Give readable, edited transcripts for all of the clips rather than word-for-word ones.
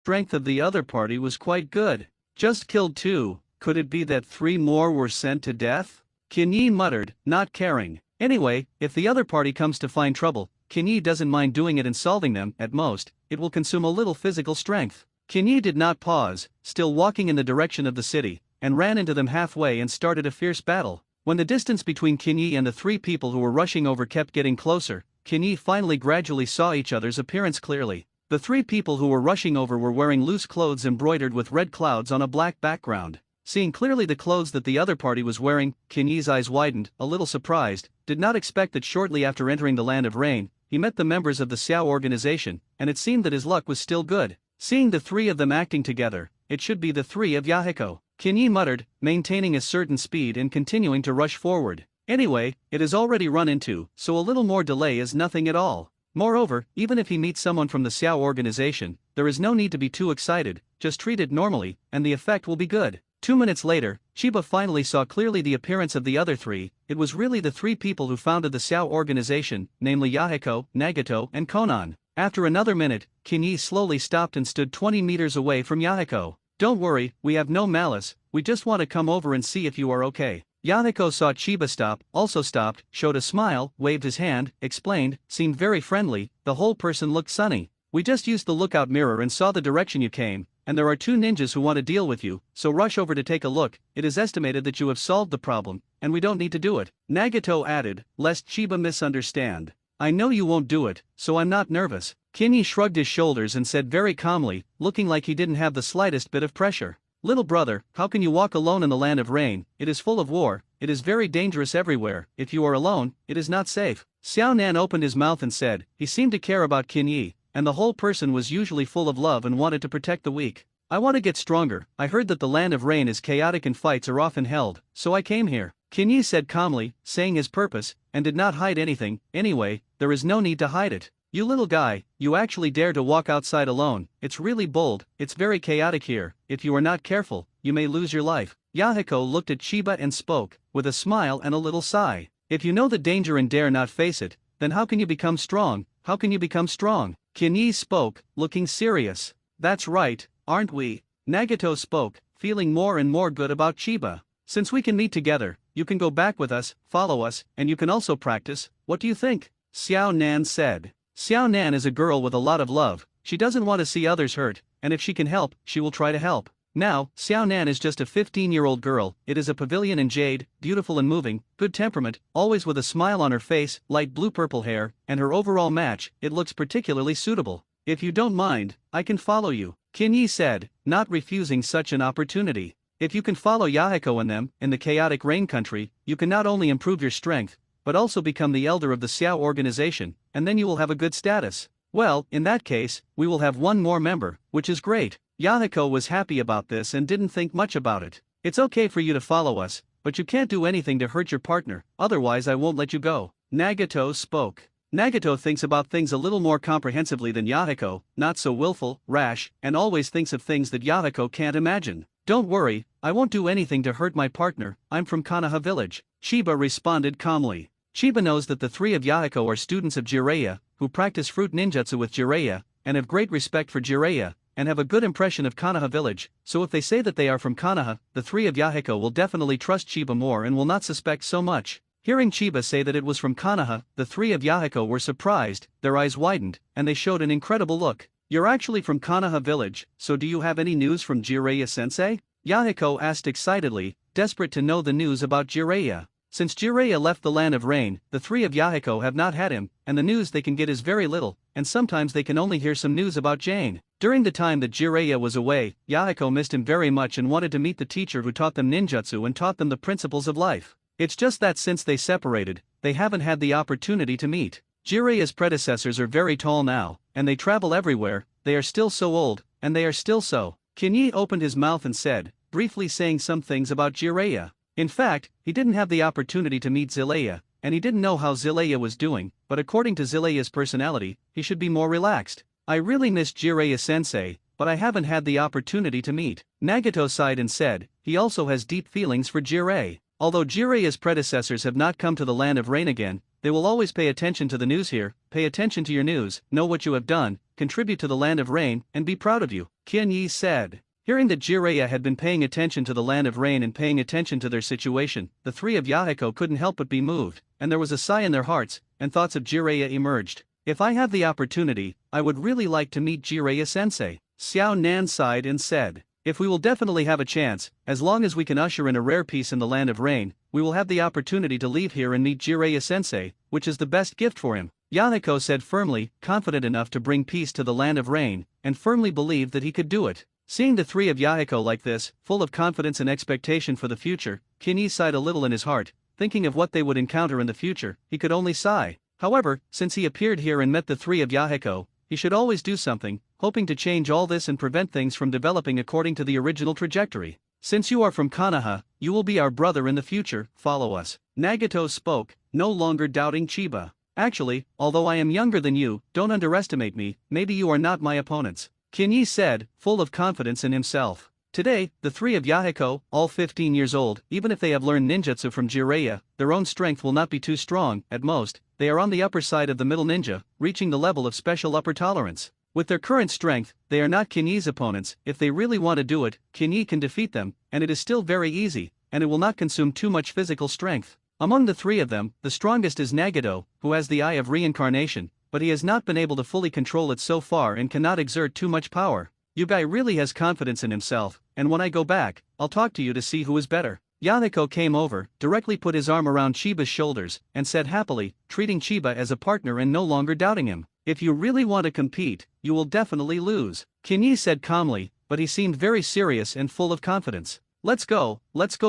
Strength of the other party was quite good. Just killed 2, could it be that 3 more were sent to death? Kinyi muttered, not caring. Anyway, if the other party comes to find trouble, Kinyi doesn't mind doing it and solving them. At most, it will consume a little physical strength. Kinyi did not pause, still walking in the direction of the city, and ran into them halfway and started a fierce battle. When the distance between Kinyi and the 3 people who were rushing over kept getting closer, Kinyi finally gradually saw each other's appearance clearly. The 3 people who were rushing over were wearing loose clothes embroidered with red clouds on a black background. Seeing clearly the clothes that the other party was wearing, Kinyi's eyes widened, a little surprised, did not expect that shortly after entering the Land of Rain, he met the members of the Xiao organization, and it seemed that his luck was still good. Seeing the 3 of them acting together, it should be the 3 of Yahiko. Kinyi muttered, maintaining a certain speed and continuing to rush forward. Anyway, it is already run into, so a little more delay is nothing at all. Moreover, even if he meets someone from the Xiao organization, there is no need to be too excited, just treat it normally, and the effect will be good. 2 minutes later, Chiba finally saw clearly the appearance of the other 3. It was really the 3 people who founded the Xiao organization, namely Yahiko, Nagato, and N.A.N. After another minute, Kinyi slowly stopped and stood 20 meters away from Yahiko. Don't worry, we have no malice, we just want to come over and see if you are okay. Yahiko saw Chiba stop, also stopped, showed a smile, waved his hand, explained, seemed very friendly, the whole person looked sunny. We just used the lookout mirror and saw the direction you came, and there are 2 ninjas who want to deal with you, so rush over to take a look. It is estimated that you have solved the problem, and we don't need to do it. Nagato added, lest Chiba misunderstand. I know you won't do it, so I'm not nervous. Kinyi shrugged his shoulders and said very calmly, looking like he didn't have the slightest bit of pressure. Little brother, how can you walk alone in the Land of Rain? It is full of war, it is very dangerous everywhere. If you are alone, it is not safe. N.A.N. opened his mouth and said, he seemed to care about Kinyi, and the whole person was usually full of love and wanted to protect the weak. I want to get stronger. I heard that the Land of Rain is chaotic and fights are often held, so I came here. Kinyi said calmly, saying his purpose, and did not hide anything. Anyway, there is no need to hide it. You little guy, you actually dare to walk outside alone. It's really bold, it's very chaotic here. If you are not careful, you may lose your life. Yahiko looked at Chiba and spoke, with a smile and a little sigh. If you know the danger and dare not face it, then how can you become strong? How can you become strong? Kinyi spoke, looking serious. That's right, aren't we? Nagato spoke, feeling more and more good about Chiba. Since we can meet together, you can go back with us, follow us, and you can also practice. What do you think? N.A.N. said. N.A.N. is a girl with a lot of love, she doesn't want to see others hurt, and if she can help, she will try to help. Now, N.A.N. is just a 15-year-old girl. It is a pavilion in jade, beautiful and moving, good temperament, always with a smile on her face, light blue-purple hair, and her overall match, it looks particularly suitable. If you don't mind, I can follow you, Kinyi said, not refusing such an opportunity. If you can follow Yahiko and them, in the chaotic rain country, you can not only improve your strength, but also become the elder of the Xiao organization, and then you will have a good status. Well, in that case, we will have 1 more member, which is great. Yahiko was happy about this and didn't think much about it. It's okay for you to follow us, but you can't do anything to hurt your partner, otherwise I won't let you go. Nagato spoke. Nagato thinks about things a little more comprehensively than Yahiko, not so willful, rash, and always thinks of things that Yahiko can't imagine. Don't worry, I won't do anything to hurt my partner, I'm from Konoha village. Chiba responded calmly. Chiba knows that the 3 of Yahiko are students of Jiraiya, who practice fruit ninjutsu with Jiraiya, and have great respect for Jiraiya, and have a good impression of Konoha village, so if they say that they are from Konoha, the 3 of Yahiko will definitely trust Chiba more and will not suspect so much. Hearing Chiba say that it was from Konoha, the 3 of Yahiko were surprised, their eyes widened, and they showed an incredible look. You're actually from Konoha village, so do you have any news from Jiraiya-sensei? Yahiko asked excitedly, desperate to know the news about Jiraiya. Since Jiraiya left the Land of Rain, the 3 of Yahiko have not had him, and the news they can get is very little, and sometimes they can only hear some news about Jane. During the time that Jiraiya was away, Yahiko missed him very much and wanted to meet the teacher who taught them ninjutsu and taught them the principles of life. It's just that since they separated, they haven't had the opportunity to meet. Jiraiya's predecessors are very tall now, and they travel everywhere, they are still so old, and they are still so. Kinyi opened his mouth and said, briefly saying some things about Jiraiya. In fact, he didn't have the opportunity to meet Zilaya, and he didn't know how Zilaya was doing, but according to Zilaya's personality, he should be more relaxed. I really miss Jiraiya-sensei, but I haven't had the opportunity to meet. Nagato sighed and said, he also has deep feelings for Jiraiya. Although Jiraiya's predecessors have not come to the Land of Rain again, they will always pay attention to the news here, pay attention to your news, know what you have done, contribute to the land of rain, and be proud of you, Kinyi said. Hearing that Jiraiya had been paying attention to the land of rain and paying attention to their situation, the three of Yahiko couldn't help but be moved, and there was a sigh in their hearts, and thoughts of Jiraiya emerged. If I have the opportunity, I would really like to meet Jiraiya-sensei. Xiao Nan sighed and said, if we will definitely have a chance, as long as we can usher in a rare peace in the land of rain, we will have the opportunity to leave here and meet Jiraiya-sensei, which is the best gift for him. Yahiko said firmly, confident enough to bring peace to the land of rain, and firmly believed that he could do it. Seeing the three of Yahiko like this, full of confidence and expectation for the future, Kinyi sighed a little in his heart, thinking of what they would encounter in the future. He could only sigh. However, since he appeared here and met the three of Yahiko, he should always do something, hoping to change all this and prevent things from developing according to the original trajectory. Since you are from Konoha, you will be our brother in the future, follow us. Nagato spoke, no longer doubting Chiba. Actually, although I am younger than you, don't underestimate me, maybe you are not my opponents. Kinyi said, full of confidence in himself. Today, the three of Yahiko, all 15 years old, even if they have learned ninjutsu from Jiraiya, their own strength will not be too strong. At most, they are on the upper side of the middle ninja, reaching the level of special upper tolerance. With their current strength, they are not Kinyi's opponents. If they really want to do it, Kinyi can defeat them, and it is still very easy, and it will not consume too much physical strength. Among the three of them, the strongest is Nagato, who has the Eye of Reincarnation, but he has not been able to fully control it so far and cannot exert too much power. Yugai really has confidence in himself, and when I go back, I'll talk to you to see who is better. Yahiko came over, directly put his arm around Chiba's shoulders, and said happily, treating Chiba as a partner and no longer doubting him. If you really want to compete, you will definitely lose. Kinyi said calmly, but he seemed very serious and full of confidence. Let's go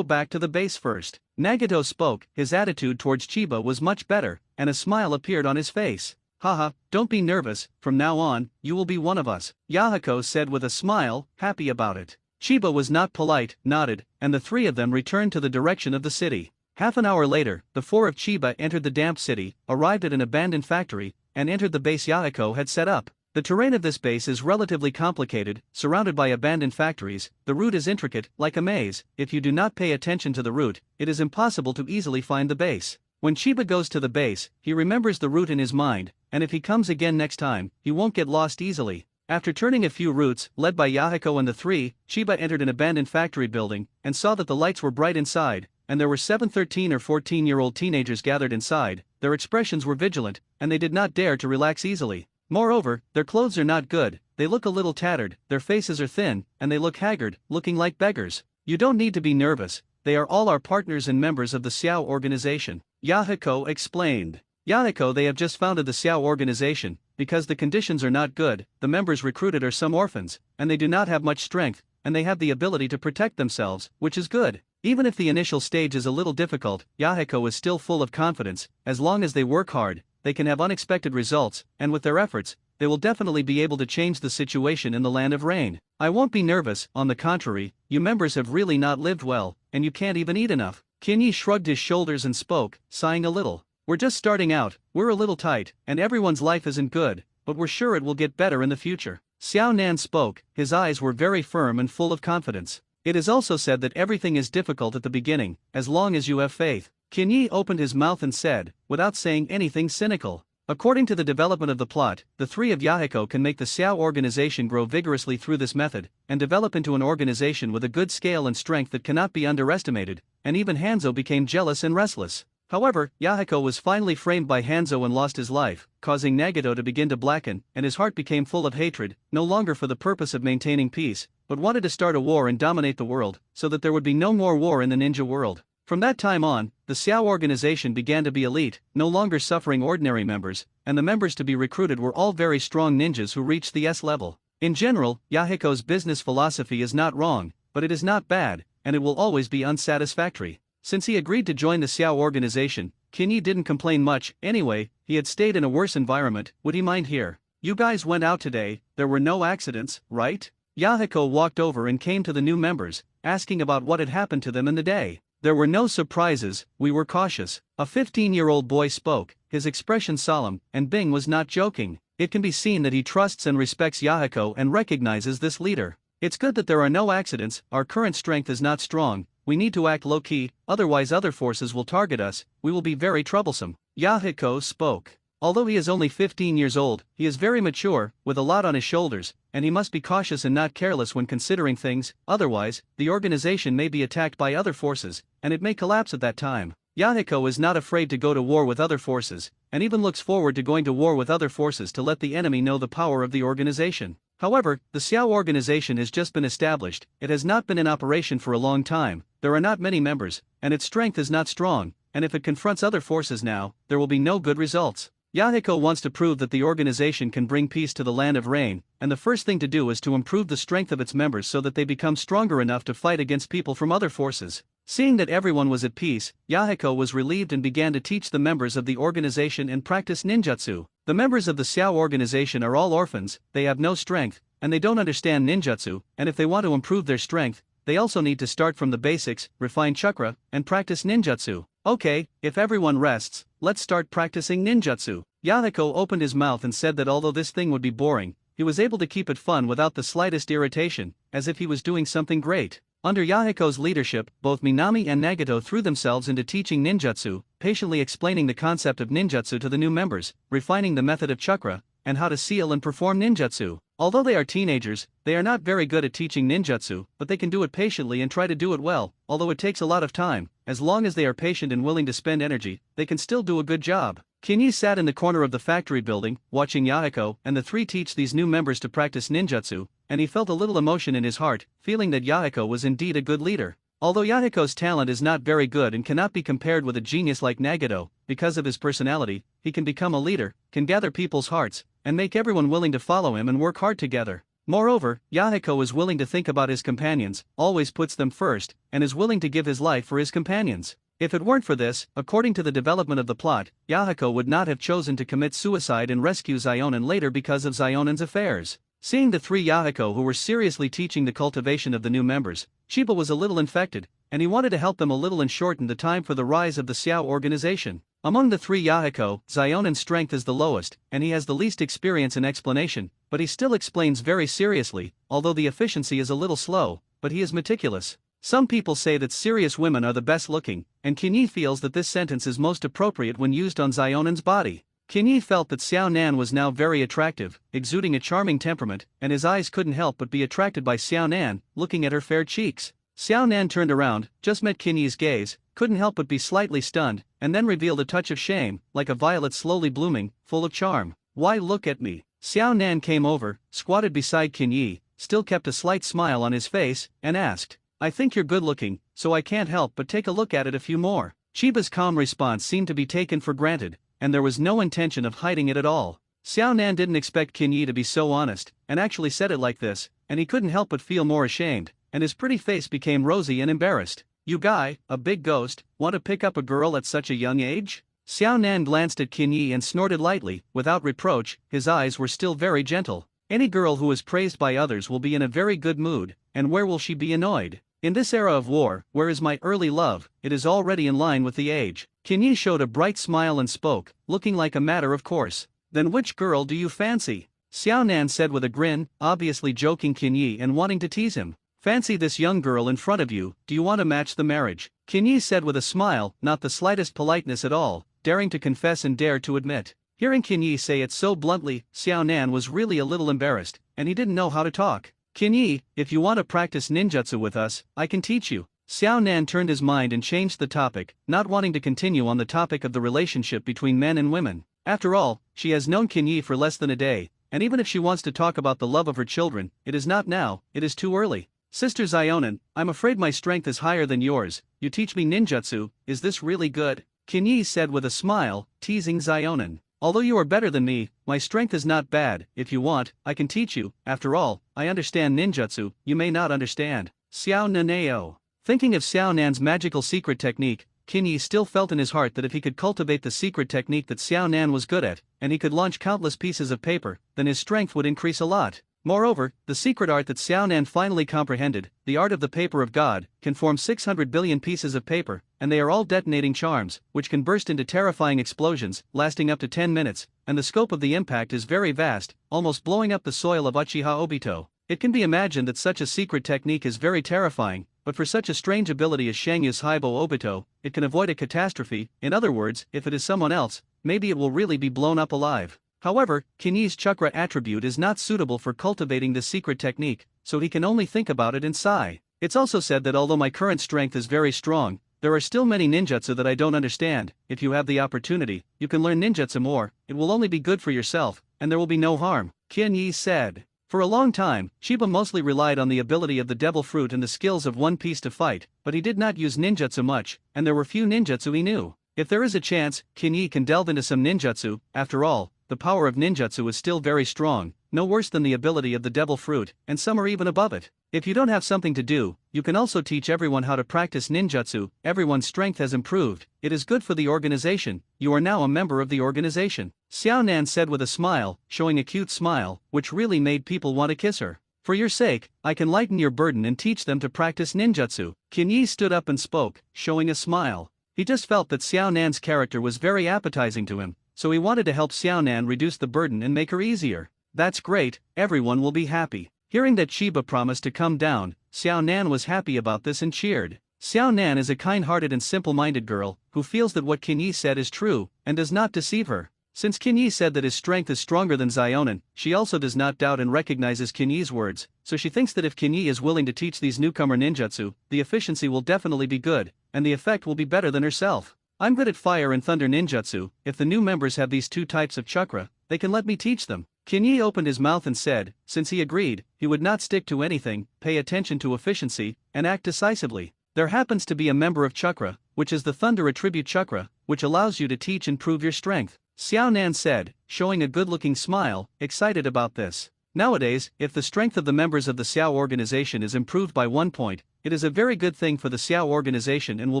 back to the base first. Nagato spoke, his attitude towards Chiba was much better, and a smile appeared on his face. Haha, don't be nervous, from now on, you will be one of us, Yahiko said with a smile, happy about it. Chiba was not polite, nodded, and the three of them returned to the direction of the city. Half an hour later, the four of Chiba entered the damp city, arrived at an abandoned factory, and entered the base Yahiko had set up. The terrain of this base is relatively complicated, surrounded by abandoned factories. The route is intricate, like a maze. If you do not pay attention to the route, it is impossible to easily find the base. When Chiba goes to the base, he remembers the route in his mind, and if he comes again next time, he won't get lost easily. After turning a few routes, led by Yahiko and the three, Chiba entered an abandoned factory building, and saw that the lights were bright inside, and there were 7 13 or 14-year-old teenagers gathered inside. Their expressions were vigilant, and they did not dare to relax easily. Moreover, their clothes are not good, they look a little tattered, their faces are thin, and they look haggard, looking like beggars. You don't need to be nervous, they are all our partners and members of the Xiao organization, Yahiko explained. Yahiko, they have just founded the Xiao organization, because the conditions are not good, the members recruited are some orphans, and they do not have much strength, and they have the ability to protect themselves, which is good. Even if the initial stage is a little difficult, Yahiko is still full of confidence. As long as they work hard, they can have unexpected results, and with their efforts, they will definitely be able to change the situation in the land of rain. I won't be nervous, on the contrary, you members have really not lived well, and you can't even eat enough. Kinyi shrugged his shoulders and spoke, sighing a little. We're just starting out, we're a little tight, and everyone's life isn't good, but we're sure it will get better in the future. Xiao Nan spoke, his eyes were very firm and full of confidence. It is also said that everything is difficult at the beginning, as long as you have faith. Kinyi opened his mouth and said, without saying anything cynical. According to the development of the plot, the three of Yahiko can make the Xiao organization grow vigorously through this method, and develop into an organization with a good scale and strength that cannot be underestimated, and even Hanzo became jealous and restless. However, Yahiko was finally framed by Hanzo and lost his life, causing Nagato to begin to blacken, and his heart became full of hatred, no longer for the purpose of maintaining peace, but wanted to start a war and dominate the world, so that there would be no more war in the ninja world. From that time on, the Xiao organization began to be elite, no longer suffering ordinary members, and the members to be recruited were all very strong ninjas who reached the S level. In general, Yahiko's business philosophy is not wrong, but it is not bad, and it will always be unsatisfactory. Since he agreed to join the Xiao organization, Kinyi didn't complain much. Anyway, he had stayed in a worse environment. Would he mind here? You guys went out today, there were no accidents, right? Yahiko walked over and came to the new members, asking about what had happened to them in the day. There were no surprises, we were cautious. A 15-year-old boy spoke, his expression solemn, and Bing was not joking. It can be seen that he trusts and respects Yahiko and recognizes this leader. It's good that there are no accidents, our current strength is not strong, we need to act low-key, otherwise other forces will target us, we will be very troublesome. Yahiko spoke. Although he is only 15 years old, he is very mature, with a lot on his shoulders, and he must be cautious and not careless when considering things, otherwise, the organization may be attacked by other forces, and it may collapse at that time. Yahiko is not afraid to go to war with other forces, and even looks forward to going to war with other forces to let the enemy know the power of the organization. However, the Xiao organization has just been established, it has not been in operation for a long time, there are not many members, and its strength is not strong, and if it confronts other forces now, there will be no good results. Yahiko wants to prove that the organization can bring peace to the land of Rain, and the first thing to do is to improve the strength of its members so that they become stronger enough to fight against people from other forces. Seeing that everyone was at peace, Yahiko was relieved and began to teach the members of the organization and practice ninjutsu. The members of the Xiao organization are all orphans, they have no strength, and they don't understand ninjutsu, and if they want to improve their strength, they also need to start from the basics, refine chakra, and practice ninjutsu. Okay, if everyone rests, let's start practicing ninjutsu. Yahiko opened his mouth and said that although this thing would be boring, he was able to keep it fun without the slightest irritation, as if he was doing something great. Under Yahiko's leadership, both Minami and Nagato threw themselves into teaching ninjutsu, patiently explaining the concept of ninjutsu to the new members, refining the method of chakra, and how to seal and perform ninjutsu. Although they are teenagers, they are not very good at teaching ninjutsu, but they can do it patiently and try to do it well, although it takes a lot of time. As long as they are patient and willing to spend energy, they can still do a good job. Kinyi sat in the corner of the factory building, watching Yahiko and the three teach these new members to practice ninjutsu, and he felt a little emotion in his heart, feeling that Yahiko was indeed a good leader. Although Yahiko's talent is not very good and cannot be compared with a genius like Nagato, because of his personality, he can become a leader, can gather people's hearts, and make everyone willing to follow him and work hard together. Moreover, Yahiko is willing to think about his companions, always puts them first, and is willing to give his life for his companions. If it weren't for this, according to the development of the plot, Yahiko would not have chosen to commit suicide and rescue N.A.N later because of N.A.N's affairs. Seeing the three Yahiko who were seriously teaching the cultivation of the new members, Chiba was a little infected, and he wanted to help them a little and shorten the time for the rise of the Xiao organization. Among the three Yahiko, N.A.N's strength is the lowest, and he has the least experience in explanation, but he still explains very seriously, although the efficiency is a little slow, but he is meticulous. Some people say that serious women are the best looking, and Kinyi feels that this sentence is most appropriate when used on N.A.N's body. Kinyi felt that N.A.N was now very attractive, exuding a charming temperament, and his eyes couldn't help but be attracted by N.A.N, looking at her fair cheeks. N.A.N turned around, just met Kinyi's gaze, couldn't help but be slightly stunned, and then revealed a touch of shame, like a violet slowly blooming, full of charm. "Why look at me?" N.A.N came over, squatted beside Kinyi, still kept a slight smile on his face, and asked, "I think you're good looking, so I can't help but take a look at it a few more." Chiba's calm response seemed to be taken for granted, and there was no intention of hiding it at all. N.A.N didn't expect Kinyi to be so honest, and actually said it like this, and he couldn't help but feel more ashamed, and his pretty face became rosy and embarrassed. "You guy, a big ghost, want to pick up a girl at such a young age?" N.A.N glanced at Kinyi and snorted lightly, without reproach, his eyes were still very gentle. Any girl who is praised by others will be in a very good mood, and where will she be annoyed? In this era of war, where is my early love, it is already in line with the age. Kinyi showed a bright smile and spoke, looking like a matter of course. "Then which girl do you fancy?" N.A.N said with a grin, obviously joking Kinyi and wanting to tease him. "Fancy this young girl in front of you, do you want to match the marriage?" Kinyi said with a smile, not the slightest politeness at all, daring to confess and dare to admit. Hearing Kinyi say it so bluntly, N.A.N was really a little embarrassed, and he didn't know how to talk. "Kinyi, if you want to practice ninjutsu with us, I can teach you." N.A.N turned his mind and changed the topic, not wanting to continue on the topic of the relationship between men and women. After all, she has known Kinyi for less than a day, and even if she wants to talk about the love of her children, it is not now, it is too early. "Sister N.A.N, I'm afraid my strength is higher than yours, you teach me ninjutsu, is this really good?" Kinyi said with a smile, teasing N.A.N. "Although you are better than me, my strength is not bad, if you want, I can teach you, after all, I understand ninjutsu, you may not understand." Xiao. Thinking of N.A.N's magical secret technique, Kinyi still felt in his heart that if he could cultivate the secret technique that N.A.N was good at, and he could launch countless pieces of paper, then his strength would increase a lot. Moreover, the secret art that N.A.N finally comprehended, the art of the paper of God, can form 600 billion pieces of paper, and they are all detonating charms, which can burst into terrifying explosions, lasting up to 10 minutes, and the scope of the impact is very vast, almost blowing up the soil of Uchiha Obito. It can be imagined that such a secret technique is very terrifying, but for such a strange ability as Shangya's Haibo Obito, it can avoid a catastrophe. In other words, if it is someone else, maybe it will really be blown up alive. However, Kinyi's chakra attribute is not suitable for cultivating this secret technique, so he can only think about it and sigh. It's also said that although my current strength is very strong, there are still many ninjutsu that I don't understand. If you have the opportunity, you can learn ninjutsu more. It will only be good for yourself, and there will be no harm, Kinyi said. For a long time, Chiba mostly relied on the ability of the devil fruit and the skills of One Piece to fight, but he did not use ninjutsu much, and there were few ninjutsu he knew. If there is a chance, Kinyi can delve into some ninjutsu. After all, the power of ninjutsu is still very strong, no worse than the ability of the devil fruit, and some are even above it. If you don't have something to do, you can also teach everyone how to practice ninjutsu. Everyone's strength has improved. It is good for the organization. You are now a member of the organization, N.A.N said with a smile, showing a cute smile, which really made people want to kiss her. For your sake, I can lighten your burden and teach them to practice ninjutsu. Kinyi stood up and spoke, showing a smile. He just felt that N.A.N's character was very appetizing to him, so he wanted to help N.A.N reduce the burden and make her easier. That's great, everyone will be happy. Hearing that Chiba promised to come down, N.A.N was happy about this and cheered. N.A.N is a kind-hearted and simple-minded girl, who feels that what Kinyi said is true, and does not deceive her. Since Kinyi said that his strength is stronger than N.A.N, she also does not doubt and recognizes Kinyi's words, so she thinks that if Kinyi is willing to teach these newcomer ninjutsu, the efficiency will definitely be good, and the effect will be better than herself. I'm good at fire and thunder ninjutsu. If the new members have these two types of chakra, they can let me teach them. Kinyi opened his mouth and said, since he agreed, he would not stick to anything, pay attention to efficiency, and act decisively. There happens to be a member of chakra, which is the thunder attribute chakra, which allows you to teach and prove your strength, N.A.N said, showing a good-looking smile, excited about this. Nowadays, if the strength of the members of the Xiao organization is improved by 1 point, it is a very good thing for the Xiao organization and will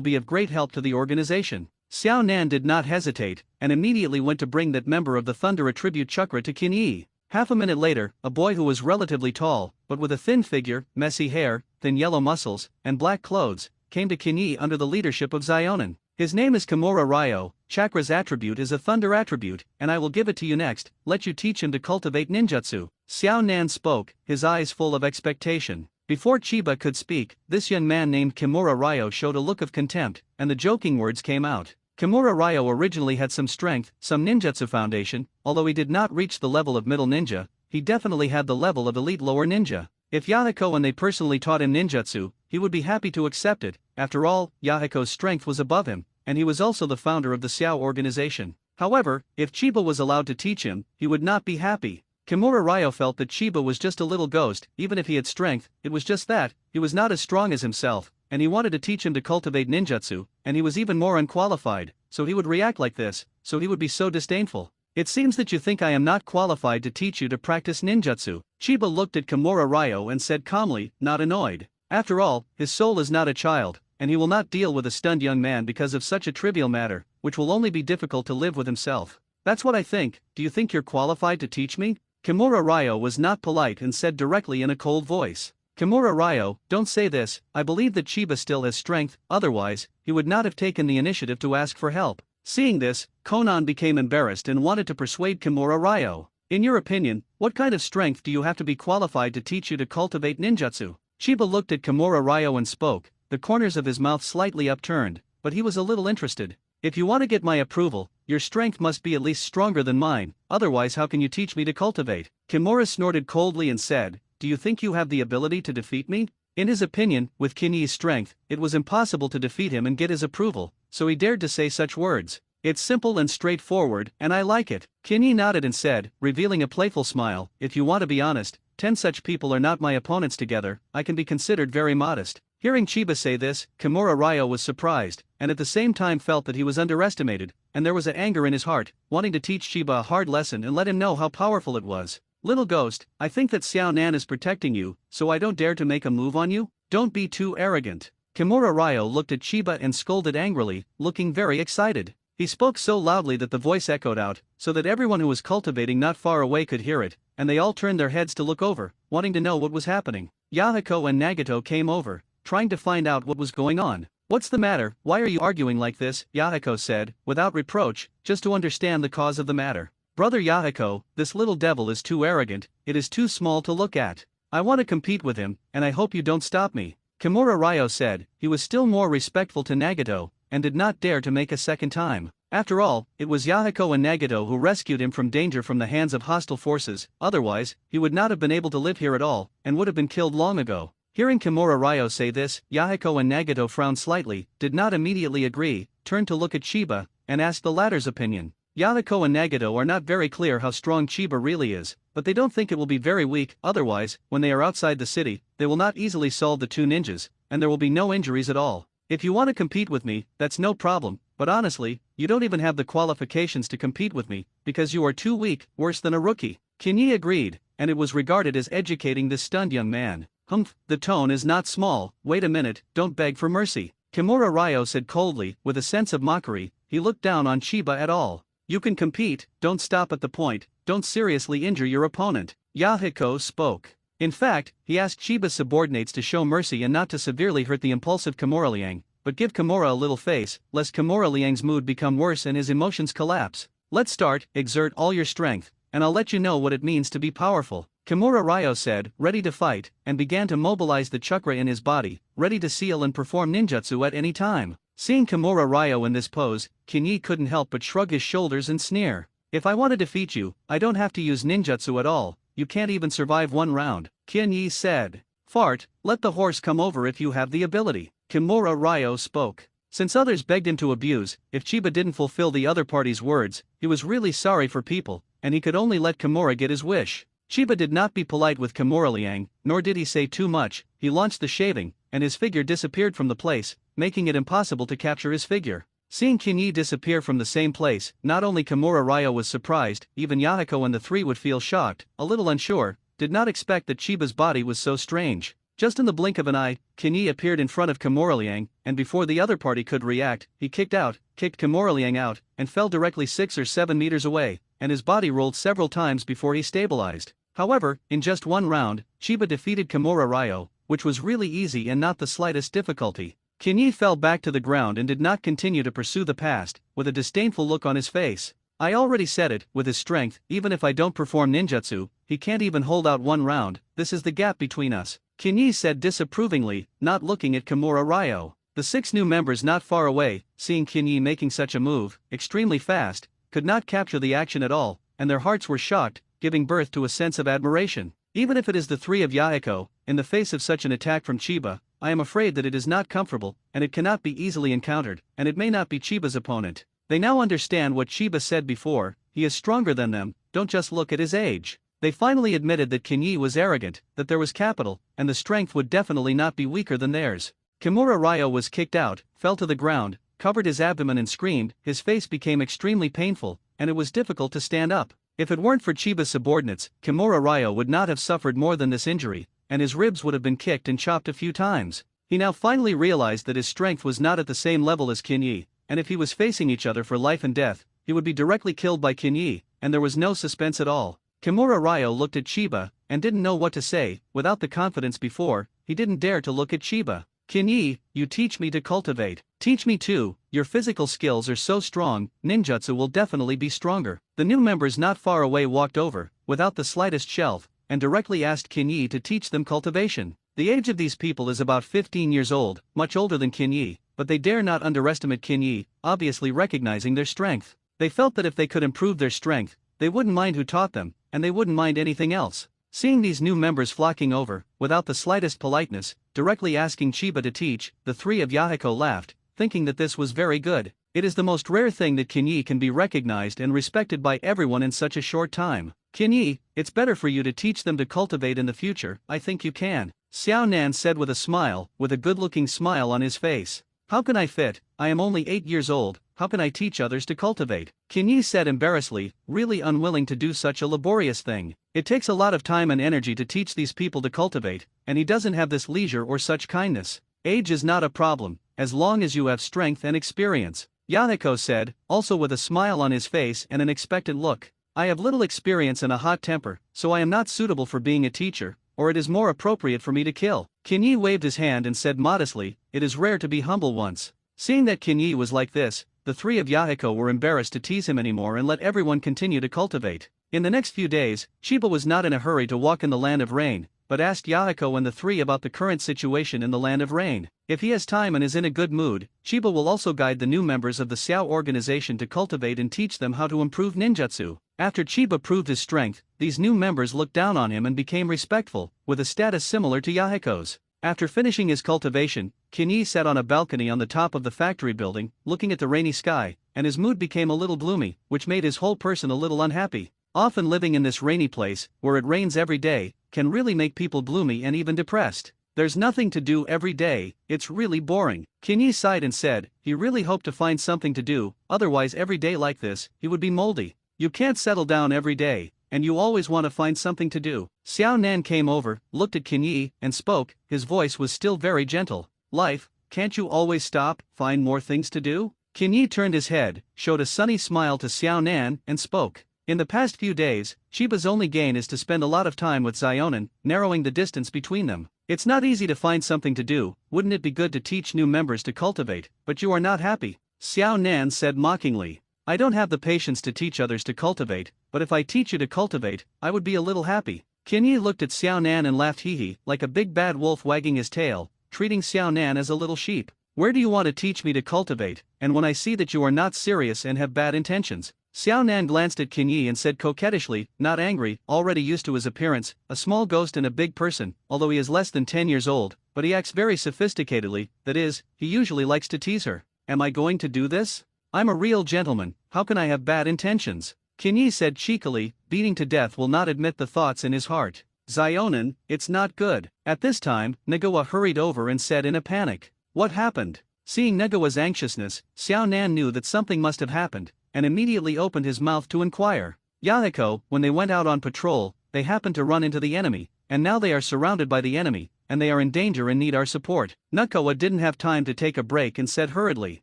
be of great help to the organization. N.A.N did not hesitate, and immediately went to bring that member of the thunder attribute chakra to Kinyi. Half a minute later, a boy who was relatively tall, but with a thin figure, messy hair, thin yellow muscles, and black clothes, came to Kinyi under the leadership of N.A.N. His name is Kimura Ryo. Chakra's attribute is a thunder attribute, and I will give it to you next. Let you teach him to cultivate ninjutsu. N.A.N spoke, his eyes full of expectation. Before Chiba could speak, this young man named Kimura Ryo showed a look of contempt, and the joking words came out. Kimura Ryo originally had some strength, some ninjutsu foundation. Although he did not reach the level of middle ninja, he definitely had the level of elite lower ninja. If Yahiko and they personally taught him ninjutsu, he would be happy to accept it. After all, Yahiko's strength was above him, and he was also the founder of the Xiao organization. However, if Chiba was allowed to teach him, he would not be happy. Kimura Ryo felt that Chiba was just a little ghost. Even if he had strength, it was just that, he was not as strong as himself, and he wanted to teach him to cultivate ninjutsu, and he was even more unqualified, so he would react like this, so he would be so disdainful. It seems that you think I am not qualified to teach you to practice ninjutsu. Chiba looked at Kimura Ryo and said calmly, not annoyed. After all, his soul is not a child, and he will not deal with a stunned young man because of such a trivial matter, which will only be difficult to live with himself. That's what I think. Do you think you're qualified to teach me? Kimura Ryo was not polite and said directly in a cold voice. Kimura Ryo, don't say this. I believe that Chiba still has strength, otherwise, he would not have taken the initiative to ask for help. Seeing this, Konan became embarrassed and wanted to persuade Kimura Ryo. In your opinion, what kind of strength do you have to be qualified to teach you to cultivate ninjutsu? Chiba looked at Kimura Ryo and spoke, the corners of his mouth slightly upturned, but he was a little interested. If you want to get my approval, your strength must be at least stronger than mine, otherwise how can you teach me to cultivate? Kimura snorted coldly and said, do you think you have the ability to defeat me? In his opinion, with Kinyi's strength, it was impossible to defeat him and get his approval, so he dared to say such words. It's simple and straightforward, and I like it. Kinyi nodded and said, revealing a playful smile, if you want to be honest, 10 such people are not my opponents together, I can be considered very modest. Hearing Chiba say this, Kimura Ryo was surprised, and at the same time felt that he was underestimated, and there was an anger in his heart, wanting to teach Chiba a hard lesson and let him know how powerful it was. Little ghost, I think that N.A.N is protecting you, so I don't dare to make a move on you? Don't be too arrogant. Kimura Ryo looked at Chiba and scolded angrily, looking very excited. He spoke so loudly that the voice echoed out, so that everyone who was cultivating not far away could hear it, and they all turned their heads to look over, wanting to know what was happening. Yahiko and Nagato came over, trying to find out what was going on. What's the matter? Why are you arguing like this? Yahiko said, without reproach, just to understand the cause of the matter. Brother Yahiko, this little devil is too arrogant, it is too small to look at. I want to compete with him, and I hope you don't stop me. Kimura Ryo said. He was still more respectful to Nagato, and did not dare to make a second time. After all, it was Yahiko and Nagato who rescued him from danger from the hands of hostile forces, otherwise, he would not have been able to live here at all, and would have been killed long ago. Hearing Kimura Ryo say this, Yahiko and Nagato frowned slightly, did not immediately agree, turned to look at Chiba, and asked the latter's opinion. Yahiko and Nagato are not very clear how strong Chiba really is, but they don't think it will be very weak, otherwise, when they are outside the city, they will not easily solve the two ninjas, and there will be no injuries at all. If you want to compete with me, that's no problem, but honestly, you don't even have the qualifications to compete with me, because you are too weak, worse than a rookie. Kinyi agreed, and it was regarded as educating this stunned young man. Humph, the tone is not small, wait a minute, don't beg for mercy. Kimura Ryo said coldly, with a sense of mockery, he looked down on Chiba at all. You can compete, don't stop at the point, don't seriously injure your opponent. Yahiko spoke. In fact, he asked Chiba's subordinates to show mercy and not to severely hurt the impulsive Kimura Liang, but give Kimura a little face, lest Kimura Liang's mood become worse and his emotions collapse. Let's start, exert all your strength, and I'll let you know what it means to be powerful. Kimura Ryo said, ready to fight, and began to mobilize the chakra in his body, ready to seal and perform ninjutsu at any time. Seeing Kimura Ryo in this pose, Kinyi couldn't help but shrug his shoulders and sneer. If I want to defeat you, I don't have to use ninjutsu at all, you can't even survive one round, Kinyi said. Fart, let the horse come over if you have the ability. Kimura Ryo spoke. Since others begged him to abuse, if Chiba didn't fulfill the other party's words, he was really sorry for people, and he could only let Kimura get his wish. Chiba did not be polite with Kimura Liang, nor did he say too much. He launched the shaving, and his figure disappeared from the place, making it impossible to capture his figure. Seeing Kinyi disappear from the same place, not only Kimura Ryo was surprised, even Yahiko and the three would feel shocked, a little unsure, did not expect that Chiba's body was so strange. Just in the blink of an eye, Kinyi appeared in front of Kimura Liang, and before the other party could react, he kicked Kimura Liang out, and fell directly 6 or 7 meters away, and his body rolled several times before he stabilized. However, in just one round, Chiba defeated Kimura Ryo, which was really easy and not the slightest difficulty. Kinyi fell back to the ground and did not continue to pursue the past, with a disdainful look on his face. I already said it, with his strength, even if I don't perform ninjutsu, he can't even hold out one round, this is the gap between us, Kinyi said disapprovingly, not looking at Kimura Ryo. The 6 new members not far away, seeing Kinyi making such a move, extremely fast, could not capture the action at all, and their hearts were shocked, giving birth to a sense of admiration. Even if it is the 3 of Yahiko, in the face of such an attack from Chiba, I am afraid that it is not comfortable, and it cannot be easily encountered, and it may not be Chiba's opponent. They now understand what Chiba said before, he is stronger than them, don't just look at his age. They finally admitted that Kinyi was arrogant, that there was capital, and the strength would definitely not be weaker than theirs. Kimura Ryo was kicked out, fell to the ground, covered his abdomen and screamed, his face became extremely painful, and it was difficult to stand up. If it weren't for Chiba's subordinates, Kimura Ryo would not have suffered more than this injury, and his ribs would have been kicked and chopped a few times. He now finally realized that his strength was not at the same level as Kinyi, and if he was facing each other for life and death, he would be directly killed by Kinyi, and there was no suspense at all. Kimura Ryo looked at Chiba, and didn't know what to say. Without the confidence before, he didn't dare to look at Chiba. Kinyi, you teach me to cultivate. Teach me too, your physical skills are so strong, ninjutsu will definitely be stronger. The new members not far away walked over, without the slightest shelf, and directly asked Kinyi to teach them cultivation. The age of these people is about 15 years old, much older than Kinyi, but they dare not underestimate Kinyi, obviously recognizing their strength. They felt that if they could improve their strength, they wouldn't mind who taught them, and they wouldn't mind anything else. Seeing these new members flocking over, without the slightest politeness, directly asking Chiba to teach, the 3 of Yahiko laughed, thinking that this was very good. It is the most rare thing that Kinyi can be recognized and respected by everyone in such a short time. Kinyi, it's better for you to teach them to cultivate in the future, I think you can. N.A.N said with a smile, with a good-looking smile on his face. How can I fit? I am only 8 years old, how can I teach others to cultivate? Kinyi said embarrassedly, really unwilling to do such a laborious thing. It takes a lot of time and energy to teach these people to cultivate, and he doesn't have this leisure or such kindness. Age is not a problem, as long as you have strength and experience. Yahiko said, also with a smile on his face and an expectant look. I have little experience and a hot temper, so I am not suitable for being a teacher, or it is more appropriate for me to kill. Kinyi waved his hand and said modestly, it is rare to be humble once. Seeing that Kinyi was like this, the 3 of Yahiko were embarrassed to tease him anymore and let everyone continue to cultivate. In the next few days, Chiba was not in a hurry to walk in the land of rain, but asked Yahiko and the three about the current situation in the Land of Rain. If he has time and is in a good mood, Chiba will also guide the new members of the Xiao organization to cultivate and teach them how to improve ninjutsu. After Chiba proved his strength, these new members looked down on him and became respectful, with a status similar to Yahiko's. After finishing his cultivation, Kinyi sat on a balcony on the top of the factory building, looking at the rainy sky, and his mood became a little gloomy, which made his whole person a little unhappy. Often living in this rainy place, where it rains every day, can really make people gloomy and even depressed. There's nothing to do every day, it's really boring. Kinyi sighed and said, he really hoped to find something to do, otherwise every day like this, he would be moldy. You can't settle down every day, and you always want to find something to do. N.A.N came over, looked at Kinyi, and spoke. His voice was still very gentle. Life, can't you always stop, find more things to do? Kinyi turned his head, showed a sunny smile to N.A.N, and spoke. In the past few days, Chiba's only gain is to spend a lot of time with N.A.N, narrowing the distance between them. It's not easy to find something to do, wouldn't it be good to teach new members to cultivate, but you are not happy? N.A.N said mockingly. I don't have the patience to teach others to cultivate, but if I teach you to cultivate, I would be a little happy. Kinyi looked at N.A.N and laughed hee like a big bad wolf wagging his tail, treating N.A.N as a little sheep. Where do you want to teach me to cultivate, and when I see that you are not serious and have bad intentions? N.A.N glanced at Kinyi and said coquettishly, not angry, already used to his appearance, a small ghost and a big person, although he is less than 10 years old, but he acts very sophisticatedly, that is, he usually likes to tease her. Am I going to do this? I'm a real gentleman, how can I have bad intentions? Kinyi said cheekily, beating to death will not admit the thoughts in his heart. N.A.N, it's not good. At this time, Nagawa hurried over and said in a panic. What happened? Seeing Nagawa's anxiousness, N.A.N knew that something must have happened, and immediately opened his mouth to inquire. Yahiko, when they went out on patrol, they happened to run into the enemy, and now they are surrounded by the enemy, and they are in danger and need our support. Nagawa didn't have time to take a break and said hurriedly.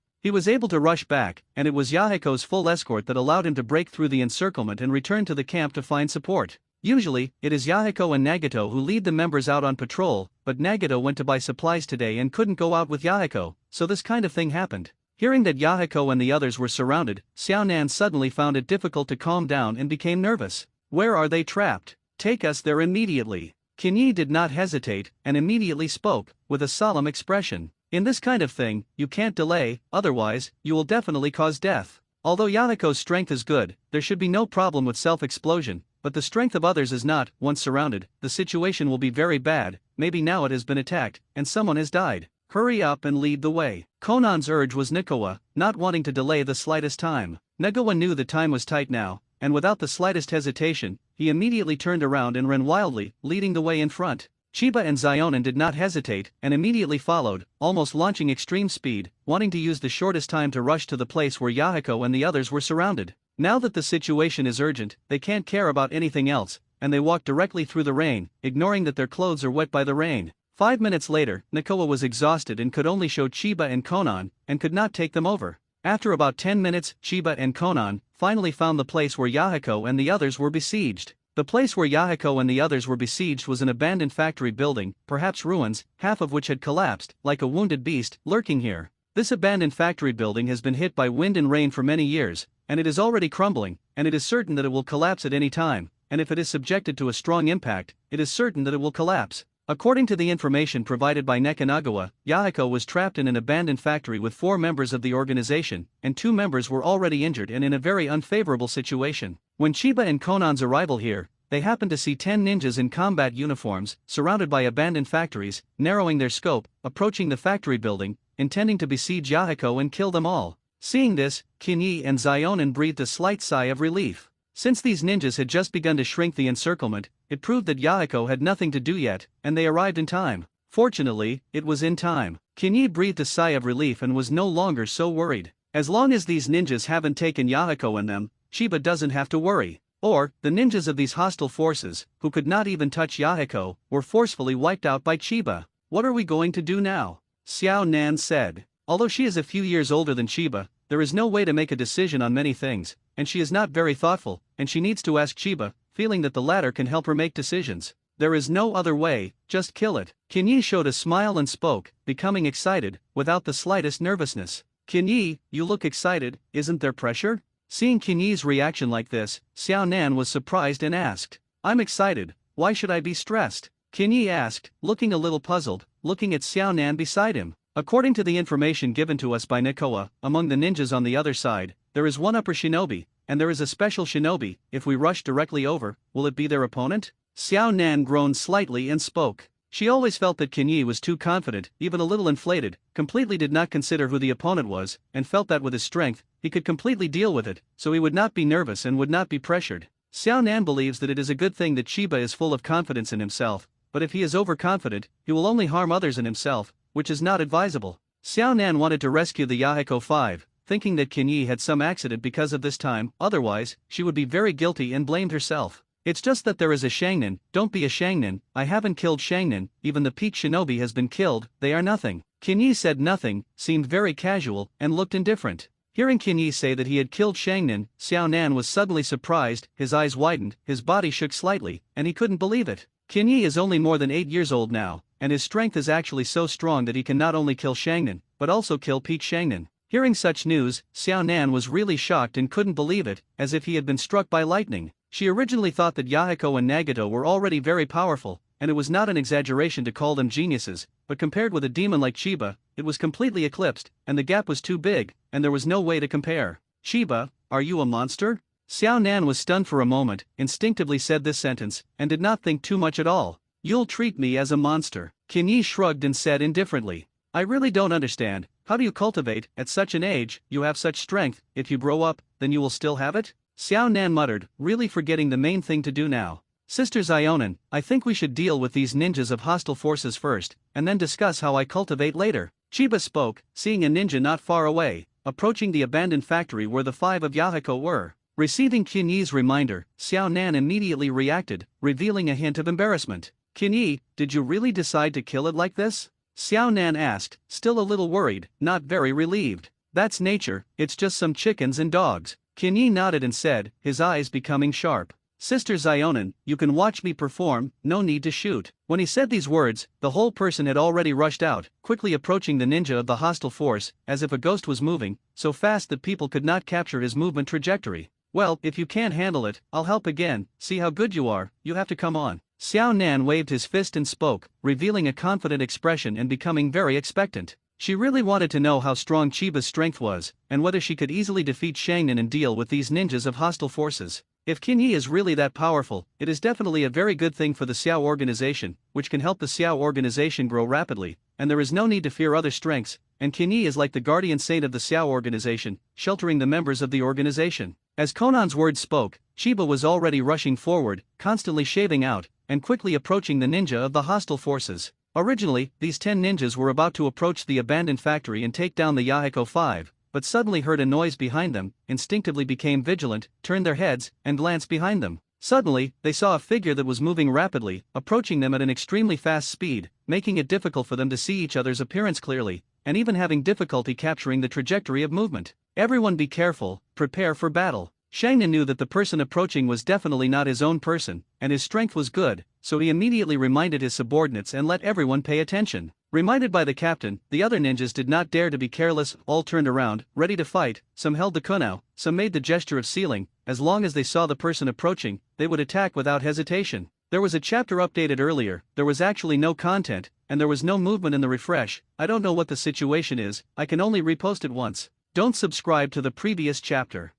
He was able to rush back, and it was Yahiko's full escort that allowed him to break through the encirclement and return to the camp to find support. Usually, it is Yahiko and Nagato who lead the members out on patrol, but Nagato went to buy supplies today and couldn't go out with Yahiko, so this kind of thing happened. Hearing that Yahiko and the others were surrounded, N.A.N suddenly found it difficult to calm down and became nervous. Where are they trapped? Take us there immediately. Kinyi did not hesitate, and immediately spoke, with a solemn expression. In this kind of thing, you can't delay, otherwise, you will definitely cause death. Although Yahiko's strength is good, there should be no problem with self-explosion, but the strength of others is not. Once surrounded, the situation will be very bad, maybe now it has been attacked, and someone has died. Hurry up and lead the way. Konan's urge was Nagawa, not wanting to delay the slightest time. Nagawa knew the time was tight now, and without the slightest hesitation, he immediately turned around and ran wildly, leading the way in front. Chiba and N.A.N did not hesitate, and immediately followed, almost launching extreme speed, wanting to use the shortest time to rush to the place where Yahiko and the others were surrounded. Now that the situation is urgent, they can't care about anything else, and they walk directly through the rain, ignoring that their clothes are wet by the rain. 5 minutes later, Nagawa was exhausted and could only show Chiba and Konan, and could not take them over. After about 10 minutes, Chiba and Konan finally found the place where Yahiko and the others were besieged. The place where Yahiko and the others were besieged was an abandoned factory building, perhaps ruins, half of which had collapsed, like a wounded beast, lurking here. This abandoned factory building has been hit by wind and rain for many years, and it is already crumbling, and it is certain that it will collapse at any time, and if it is subjected to a strong impact, it is certain that it will collapse. According to the information provided by Nagawa, Yahiko was trapped in an abandoned factory with 4 members of the organization, and 2 members were already injured and in a very unfavorable situation. When Chiba and Konan's arrival here, they happened to see 10 ninjas in combat uniforms, surrounded by abandoned factories, narrowing their scope, approaching the factory building, intending to besiege Yahiko and kill them all. Seeing this, Kinyi and N.A.N breathed a slight sigh of relief. Since these ninjas had just begun to shrink the encirclement, it proved that Yahiko had nothing to do yet, and they arrived in time. Fortunately, it was in time. Kinyi breathed a sigh of relief and was no longer so worried. As long as these ninjas haven't taken Yahiko and them, Chiba doesn't have to worry. Or, the ninjas of these hostile forces, who could not even touch Yahiko, were forcefully wiped out by Chiba. What are we going to do now? N.A.N said. Although she is a few years older than Chiba, there is no way to make a decision on many things, and she is not very thoughtful, and she needs to ask Chiba, feeling that the latter can help her make decisions. There is no other way, just kill it. Kinyi showed a smile and spoke, becoming excited, without the slightest nervousness. Kinyi, you look excited, isn't there pressure? Seeing Kinyi's reaction like this, N.A.N was surprised and asked. I'm excited, why should I be stressed? Kinyi asked, looking a little puzzled, looking at N.A.N beside him. According to the information given to us by Nikoa, among the ninjas on the other side, there is one upper shinobi, and there is a special shinobi. If we rush directly over, will it be their opponent? N.A.N groaned slightly and spoke. She always felt that Kinyi was too confident, even a little inflated, completely did not consider who the opponent was, and felt that with his strength, he could completely deal with it, so he would not be nervous and would not be pressured. N.A.N believes that it is a good thing that Chiba is full of confidence in himself, but if he is overconfident, he will only harm others and himself, which is not advisable. N.A.N wanted to rescue the Yahiko 5, thinking that Kinyi had some accident because of this time, otherwise, she would be very guilty and blamed herself. It's just that there is a N.A.N, don't be a N.A.N, I haven't killed N.A.N, even the peak shinobi has been killed, they are nothing. Kinyi said nothing, seemed very casual, and looked indifferent. Hearing Kinyi say that he had killed N.A.N, N.A.N was suddenly surprised, his eyes widened, his body shook slightly, and he couldn't believe it. Kinyi is only more than 8 years old now, and his strength is actually so strong that he can not only kill N.A.N, but also kill peak N.A.N. Hearing such news, N.A.N was really shocked and couldn't believe it, as if he had been struck by lightning. She originally thought that Yahiko and Nagato were already very powerful, and it was not an exaggeration to call them geniuses, but compared with a demon like Chiba, it was completely eclipsed, and the gap was too big, and there was no way to compare. Chiba, are you a monster? N.A.N was stunned for a moment, instinctively said this sentence, and did not think too much at all. You'll treat me as a monster. Kinyi shrugged and said indifferently. I really don't understand, how do you cultivate, at such an age, you have such strength, if you grow up, then you will still have it? N.A.N muttered, really forgetting the main thing to do now. Sister N.A.N, I think we should deal with these ninjas of hostile forces first, and then discuss how I cultivate later. Chiba spoke, seeing a ninja not far away, approaching the abandoned factory where the 5 of Yahiko were. Receiving Kinyi's reminder, N.A.N immediately reacted, revealing a hint of embarrassment. Kinyi, did you really decide to kill it like this? N.A.N asked, still a little worried, not very relieved. That's nature, it's just some chickens and dogs. Kinyi nodded and said, his eyes becoming sharp. Sister N.A.N, you can watch me perform, no need to shoot. When he said these words, the whole person had already rushed out, quickly approaching the ninja of the hostile force, as if a ghost was moving, so fast that people could not capture his movement trajectory. Well, if you can't handle it, I'll help again, see how good you are, you have to come on. N.A.N waved his fist and spoke, revealing a confident expression and becoming very expectant. She really wanted to know how strong Chiba's strength was, and whether she could easily defeat N.A.N and deal with these ninjas of hostile forces. If Kinyi is really that powerful, it is definitely a very good thing for the Xiao organization, which can help the Xiao organization grow rapidly, and there is no need to fear other strengths, and Kinyi is like the guardian saint of the Xiao organization, sheltering the members of the organization. As Conan's words spoke, Chiba was already rushing forward, constantly shaving out, and quickly approaching the ninja of the hostile forces. Originally, these 10 ninjas were about to approach the abandoned factory and take down the Yahiko 5, but suddenly heard a noise behind them, instinctively became vigilant, turned their heads, and glanced behind them. Suddenly, they saw a figure that was moving rapidly, approaching them at an extremely fast speed, making it difficult for them to see each other's appearance clearly, and even having difficulty capturing the trajectory of movement. Everyone be careful, prepare for battle. N.A.N knew that the person approaching was definitely not his own person, and his strength was good, so he immediately reminded his subordinates and let everyone pay attention. Reminded by the captain, the other ninjas did not dare to be careless, all turned around, ready to fight, some held the kunao, some made the gesture of sealing, as long as they saw the person approaching, they would attack without hesitation. There was a chapter updated earlier, there was actually no content, and there was no movement in the refresh. I don't know what the situation is, I can only repost it once. Don't subscribe to the previous chapter.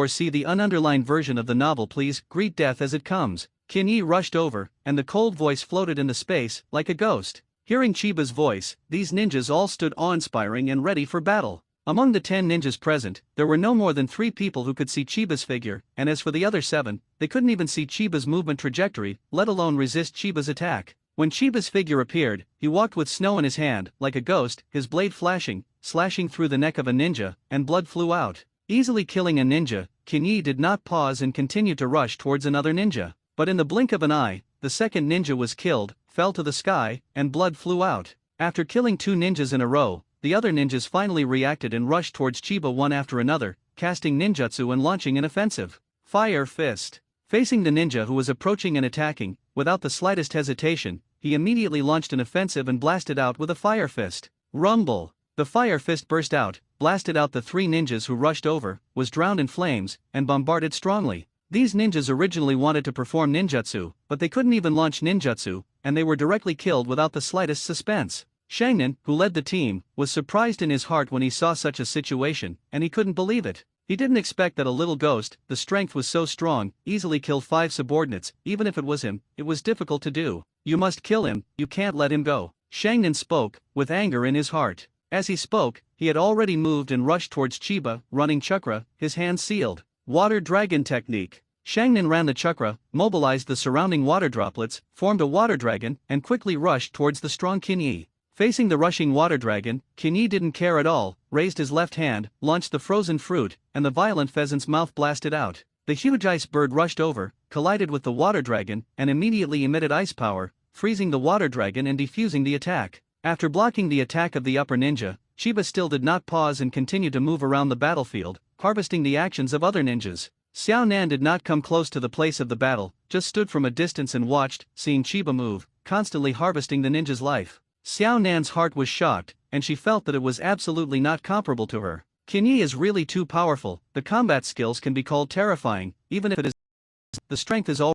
See the ununderlined version of the novel please, greet death as it comes. Kinyi rushed over, and the cold voice floated in the space, like a ghost. Hearing Chiba's voice, these ninjas all stood awe-inspiring and ready for battle. Among the 10 ninjas present, there were no more than 3 people who could see Chiba's figure, and as for the other 7, they couldn't even see Chiba's movement trajectory, let alone resist Chiba's attack. When Chiba's figure appeared, he walked with snow in his hand, like a ghost, his blade flashing, slashing through the neck of a ninja, and blood flew out. Easily killing a ninja, Kinyi did not pause and continued to rush towards another ninja. But in the blink of an eye, the second ninja was killed, fell to the sky, and blood flew out. After killing 2 ninjas in a row, the other ninjas finally reacted and rushed towards Chiba one after another, casting ninjutsu and launching an offensive. Fire Fist. Facing the ninja who was approaching and attacking, without the slightest hesitation, he immediately launched an offensive and blasted out with a Fire Fist. Rumble. The Fire Fist burst out, blasted out the 3 ninjas who rushed over, was drowned in flames, and bombarded strongly. These ninjas originally wanted to perform ninjutsu, but they couldn't even launch ninjutsu, and they were directly killed without the slightest suspense. N.A.N, who led the team, was surprised in his heart when he saw such a situation, and he couldn't believe it. He didn't expect that a little ghost, the strength was so strong, easily kill 5 subordinates. Even if it was him, it was difficult to do. You must kill him, you can't let him go. N.A.N spoke, with anger in his heart. As he spoke, he had already moved and rushed towards Chiba, running chakra, his hands sealed. Water Dragon Technique. N.A.N ran the chakra, mobilized the surrounding water droplets, formed a water dragon, and quickly rushed towards the strong Kinyi. Facing the rushing water dragon, Kinyi didn't care at all, raised his left hand, launched the frozen fruit, and the violent pheasant's mouth blasted out. The huge ice bird rushed over, collided with the water dragon, and immediately emitted ice power, freezing the water dragon and defusing the attack. After blocking the attack of the upper ninja, Chiba still did not pause and continued to move around the battlefield, harvesting the actions of other ninjas. N.A.N did not come close to the place of the battle, just stood from a distance and watched, seeing Chiba move, constantly harvesting the ninja's life. N.A.N's heart was shocked, and she felt that it was absolutely not comparable to her. Kinyi is really too powerful, the combat skills can be called terrifying, even if it is the strength is all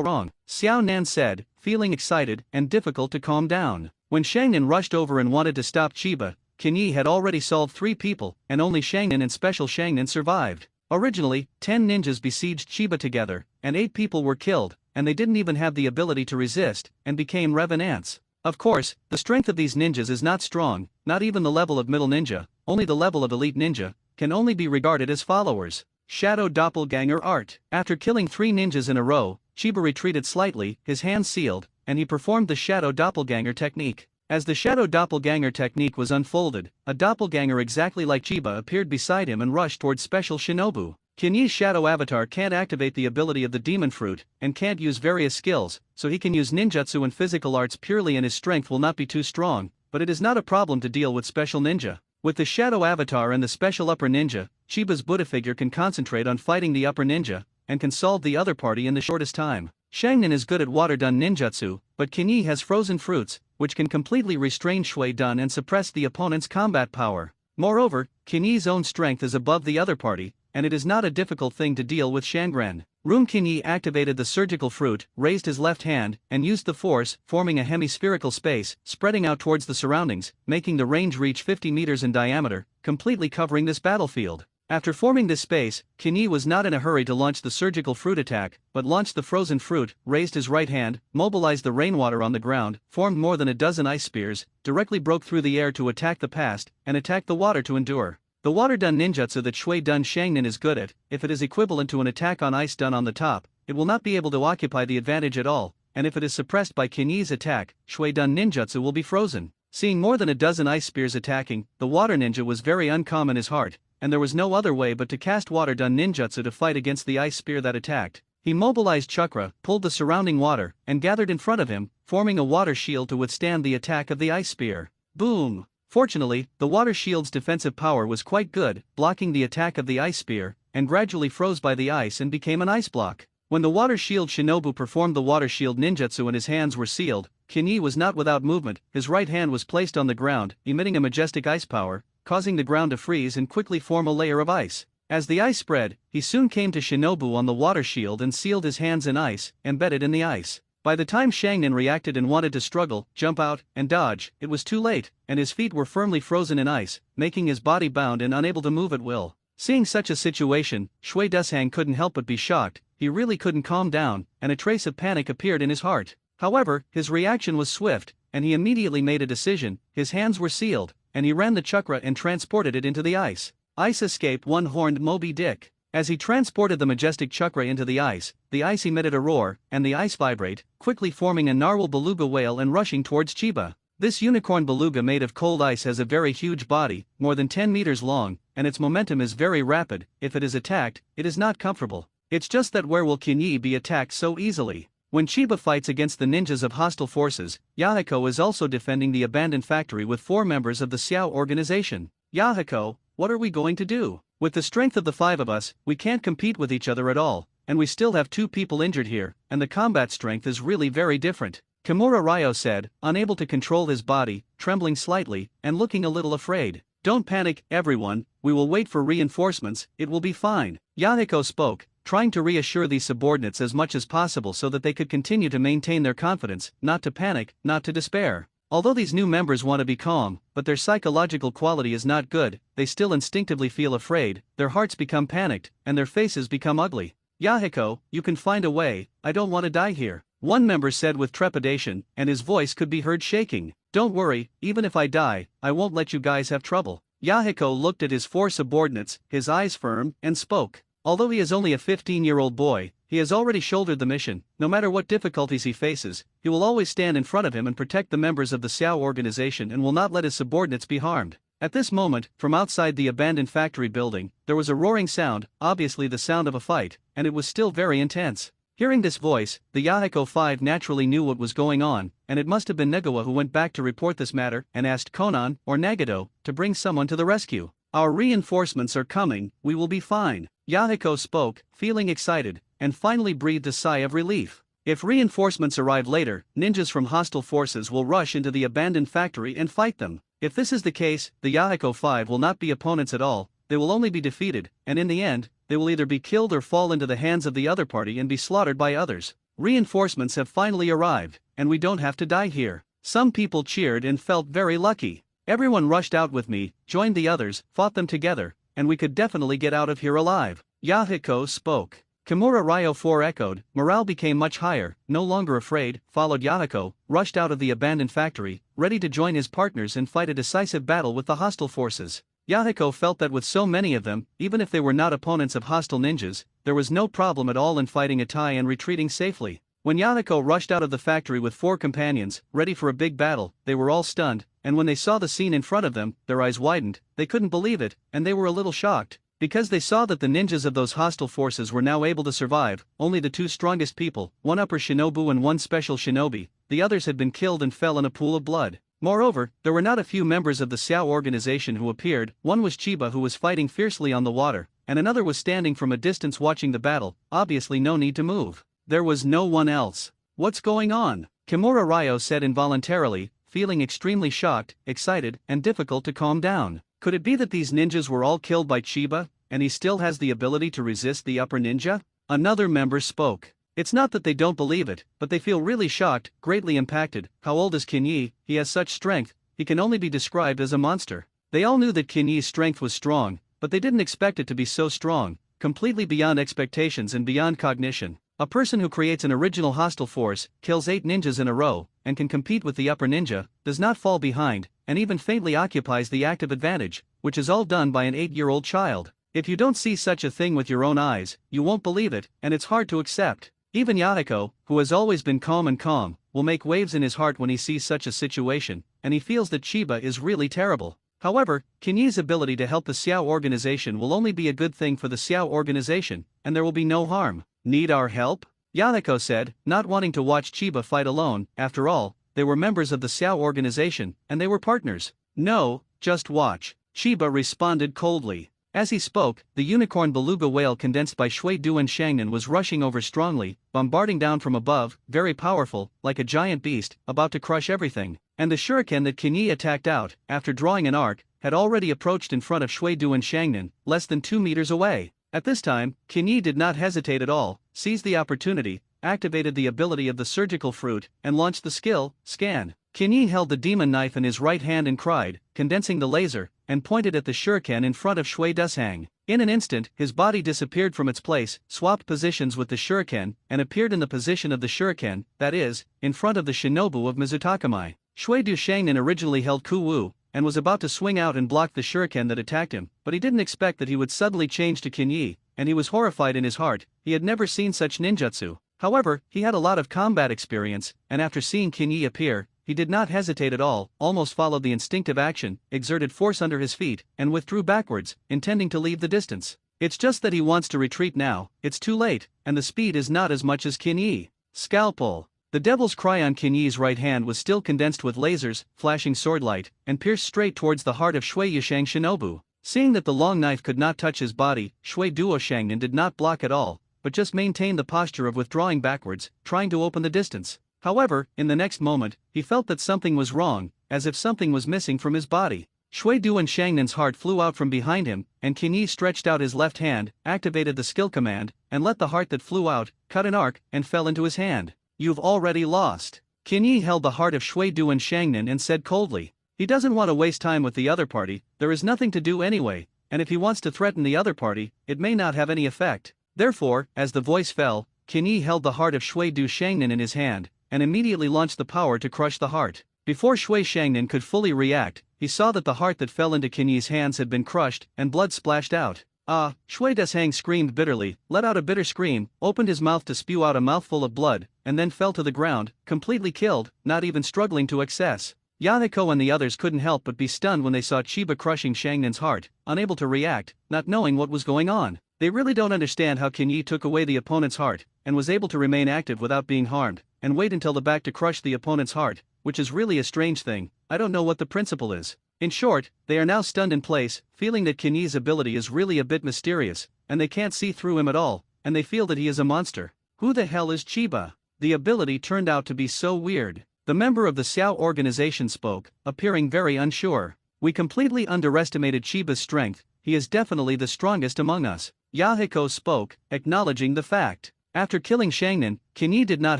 wrong, N.A.N said, feeling excited and difficult to calm down. When N.A.N rushed over and wanted to stop Chiba, Kinyi had already solved 3 people, and only N.A.N and Special N.A.N survived. Originally, 10 ninjas besieged Chiba together, and 8 people were killed, and they didn't even have the ability to resist, and became revenants. Of course, the strength of these ninjas is not strong, not even the level of middle ninja, only the level of elite ninja, can only be regarded as followers. Shadow Doppelganger Art. After killing 3 ninjas in a row, Chiba retreated slightly, his hands sealed, and he performed the Shadow Doppelganger technique. As the Shadow Doppelganger technique was unfolded, a doppelganger exactly like Chiba appeared beside him and rushed towards Special Shinobu. Kinyi's shadow avatar can't activate the ability of the demon fruit, and can't use various skills, so he can use ninjutsu and physical arts purely and his strength will not be too strong, but it is not a problem to deal with Special Ninja. With the shadow avatar and the special upper ninja, Chiba's Buddha figure can concentrate on fighting the upper ninja, and can solve the other party in the shortest time. N.A.N is good at water-done ninjutsu, but Kinyi has frozen fruits, which can completely restrain Shui-dun and suppress the opponent's combat power. Moreover, Kinyi's own strength is above the other party, and it is not a difficult thing to deal with Shangren. Kinyi activated the surgical fruit, raised his left hand, and used the force, forming a hemispherical space, spreading out towards the surroundings, making the range reach 50 meters in diameter, completely covering this battlefield. After forming this space, Kinyi was not in a hurry to launch the surgical fruit attack, but launched the frozen fruit, raised his right hand, mobilized the rainwater on the ground, formed more than a dozen ice spears, directly broke through the air to attack the past, and attacked the water to endure. The water-done ninjutsu that Shui-dun Shangnan is good at, if it is equivalent to an attack on ice done on the top, it will not be able to occupy the advantage at all, and if it is suppressed by Kinyi's attack, Shui-dun ninjutsu will be frozen. Seeing more than a dozen ice spears attacking, the water ninja was very uncalm in his heart, and there was no other way but to cast water-done ninjutsu to fight against the ice spear that attacked. He mobilized chakra, pulled the surrounding water, and gathered in front of him, forming a water shield to withstand the attack of the ice spear. Boom! Fortunately, the water shield's defensive power was quite good, blocking the attack of the ice spear, and gradually froze by the ice and became an ice block. When the water shield Shinobu performed the water shield ninjutsu and his hands were sealed, Kinyi was not without movement, his right hand was placed on the ground, emitting a majestic ice power, causing the ground to freeze and quickly form a layer of ice. As the ice spread, he soon came to Shinobu on the water shield and sealed his hands in ice, embedded in the ice. By the time Shangnan reacted and wanted to struggle, jump out, and dodge, it was too late, and his feet were firmly frozen in ice, making his body bound and unable to move at will. Seeing such a situation, Shui Deshang couldn't help but be shocked, he really couldn't calm down, and a trace of panic appeared in his heart. However, his reaction was swift, and he immediately made a decision, his hands were sealed, and he ran the chakra and transported it into the ice. Ice escape one-horned Moby Dick. As he transported the majestic chakra into the ice emitted a roar, and the ice vibrate, quickly forming a narwhal beluga whale and rushing towards Chiba. This unicorn beluga made of cold ice has a very huge body, more than 10 meters long, and its momentum is very rapid. If it is attacked, it is not comfortable. It's just that where will Kinyi be attacked so easily? When Chiba fights against the ninjas of hostile forces, Yahiko is also defending the abandoned factory with 4 members of the Xiao organization. Yahiko, what are we going to do? With the strength of the 5 of us, we can't compete with each other at all, and we still have 2 people injured here, and the combat strength is really very different. Kimura Ryo said, unable to control his body, trembling slightly, and looking a little afraid. Don't panic, everyone, we will wait for reinforcements, it will be fine. Yahiko spoke, trying to reassure these subordinates as much as possible so that they could continue to maintain their confidence, not to panic, not to despair. Although these new members want to be calm, but their psychological quality is not good, they still instinctively feel afraid, their hearts become panicked, and their faces become ugly. Yahiko, you can find a way, I don't want to die here, one member said with trepidation, and his voice could be heard shaking. Don't worry, even if I die, I won't let you guys have trouble. Yahiko looked at his 4 subordinates, his eyes firm, and spoke. Although he is only a 15-year-old boy, he has already shouldered the mission. No matter what difficulties he faces, he will always stand in front of him and protect the members of the Xiao organization and will not let his subordinates be harmed. At this moment, from outside the abandoned factory building, there was a roaring sound, obviously the sound of a fight, and it was still very intense. Hearing this voice, the Yahiko 5 naturally knew what was going on, and it must have been Negawa who went back to report this matter and asked Konan, or Nagado, to bring someone to the rescue. Our reinforcements are coming, we will be fine. Yahiko spoke, feeling excited, and finally breathed a sigh of relief. If reinforcements arrive later, ninjas from hostile forces will rush into the abandoned factory and fight them. If this is the case, the Yahiko 5 will not be opponents at all, they will only be defeated, and in the end, they will either be killed or fall into the hands of the other party and be slaughtered by others. Reinforcements have finally arrived, and we don't have to die here. Some people cheered and felt very lucky. Everyone rushed out with me, joined the others, fought them together, and we could definitely get out of here alive. Yahiko spoke. Kimura Ryo 4 echoed, morale became much higher, no longer afraid, followed Yahiko, rushed out of the abandoned factory, ready to join his partners and fight a decisive battle with the hostile forces. Yahiko felt that with so many of them, even if they were not opponents of hostile ninjas, there was no problem at all in fighting a tie and retreating safely. When Yahiko rushed out of the factory with 4 companions, ready for a big battle, they were all stunned, and when they saw the scene in front of them, their eyes widened, they couldn't believe it, and they were a little shocked. Because they saw that the ninjas of those hostile forces were now able to survive, only the 2 strongest people, one upper shinobu and one special shinobi, the others had been killed and fell in a pool of blood. Moreover, there were not a few members of the Xiao organization who appeared. One was Chiba, who was fighting fiercely on the water, and another was standing from a distance watching the battle, obviously no need to move. There was no one else. What's going on? Kimura Ryo said involuntarily, feeling extremely shocked, excited, and difficult to calm down. Could it be that these ninjas were all killed by Chiba, and he still has the ability to resist the upper ninja? Another member spoke. It's not that they don't believe it, but they feel really shocked, greatly impacted. How old is Kinyi? He has such strength, he can only be described as a monster. They all knew that Kinyi's strength was strong, but they didn't expect it to be so strong, completely beyond expectations and beyond cognition. A person who creates an original hostile force, kills 8 ninjas in a row, and can compete with the upper ninja, does not fall behind, and even faintly occupies the active advantage, which is all done by an 8-year-old child. If you don't see such a thing with your own eyes, you won't believe it, and it's hard to accept. Even Yahiko, who has always been calm, will make waves in his heart when he sees such a situation, and he feels that Chiba is really terrible. However, Kinyi's ability to help the Xiao organization will only be a good thing for the Xiao organization, and there will be no harm. Need our help? Yahiko said, not wanting to watch Chiba fight alone. After all, they were members of the Xiao organization, and they were partners. No, just watch. Chiba responded coldly. As he spoke, the unicorn beluga whale condensed by Shui Du and Shangnan was rushing over strongly, bombarding down from above, very powerful, like a giant beast, about to crush everything. And the shuriken that Kinyi attacked out, after drawing an arc, had already approached in front of Shui Du and Shangnan, less than 2 meters away. At this time, Kinyi did not hesitate at all, seized the opportunity, activated the ability of the surgical fruit, and launched the skill, Scan. Kinyi held the demon knife in his right hand and cried, condensing the laser, and pointed at the shuriken in front of Shui Dushang. In an instant, his body disappeared from its place, swapped positions with the shuriken, and appeared in the position of the shuriken, that is, in front of the shinobu of Mizutakami. Shui Dushangnan originally held Kuwu, and was about to swing out and block the shuriken that attacked him, but he didn't expect that he would suddenly change to Kinyi, and he was horrified in his heart. He had never seen such ninjutsu. However, he had a lot of combat experience, and after seeing Kinyi appear, he did not hesitate at all, almost followed the instinctive action, exerted force under his feet, and withdrew backwards, intending to leave the distance. It's just that he wants to retreat now. It's too late, and the speed is not as much as Kinyi. Scalpel. The devil's cry on Kinyi's right hand was still condensed with lasers, flashing swordlight, and pierced straight towards the heart of Shui Yushang Shinobu. Seeing that the long knife could not touch his body, Shui Duo Shangnan did not block at all, but just maintained the posture of withdrawing backwards, trying to open the distance. However, in the next moment, he felt that something was wrong, as if something was missing from his body. Shui Du and Shangnin's heart flew out from behind him, and Qin Yi stretched out his left hand, activated the skill command, and let the heart that flew out, cut an arc, and fell into his hand. You've already lost. Qin Yi held the heart of Shui Du and Shangnin and said coldly. He doesn't want to waste time with the other party, there is nothing to do anyway, and if he wants to threaten the other party, it may not have any effect. Therefore, as the voice fell, Qin Yi held the heart of Shui Du Shangnin in his hand, and immediately launched the power to crush the heart. Before Shui Shangnin could fully react, he saw that the heart that fell into Qin Yi's hands had been crushed, and blood splashed out. Ah! Shui Deshang screamed bitterly, let out a bitter scream, opened his mouth to spew out a mouthful of blood, and then fell to the ground, completely killed, not even struggling to access. Yahiko and the others couldn't help but be stunned when they saw Chiba crushing Shangnin's heart, unable to react, not knowing what was going on. They really don't understand how Qin Yi took away the opponent's heart, and was able to remain active without being harmed, and wait until the back to crush the opponent's heart, which is really a strange thing. I don't know what the principle is. In short, they are now stunned in place, feeling that Qin Yi's ability is really a bit mysterious, and they can't see through him at all, and they feel that he is a monster. Who the hell is Chiba? The ability turned out to be so weird. The member of the Xiao organization spoke, appearing very unsure. We completely underestimated Chiba's strength, he is definitely the strongest among us. Yahiko spoke, acknowledging the fact. After killing Shangnin, Qin Yi did not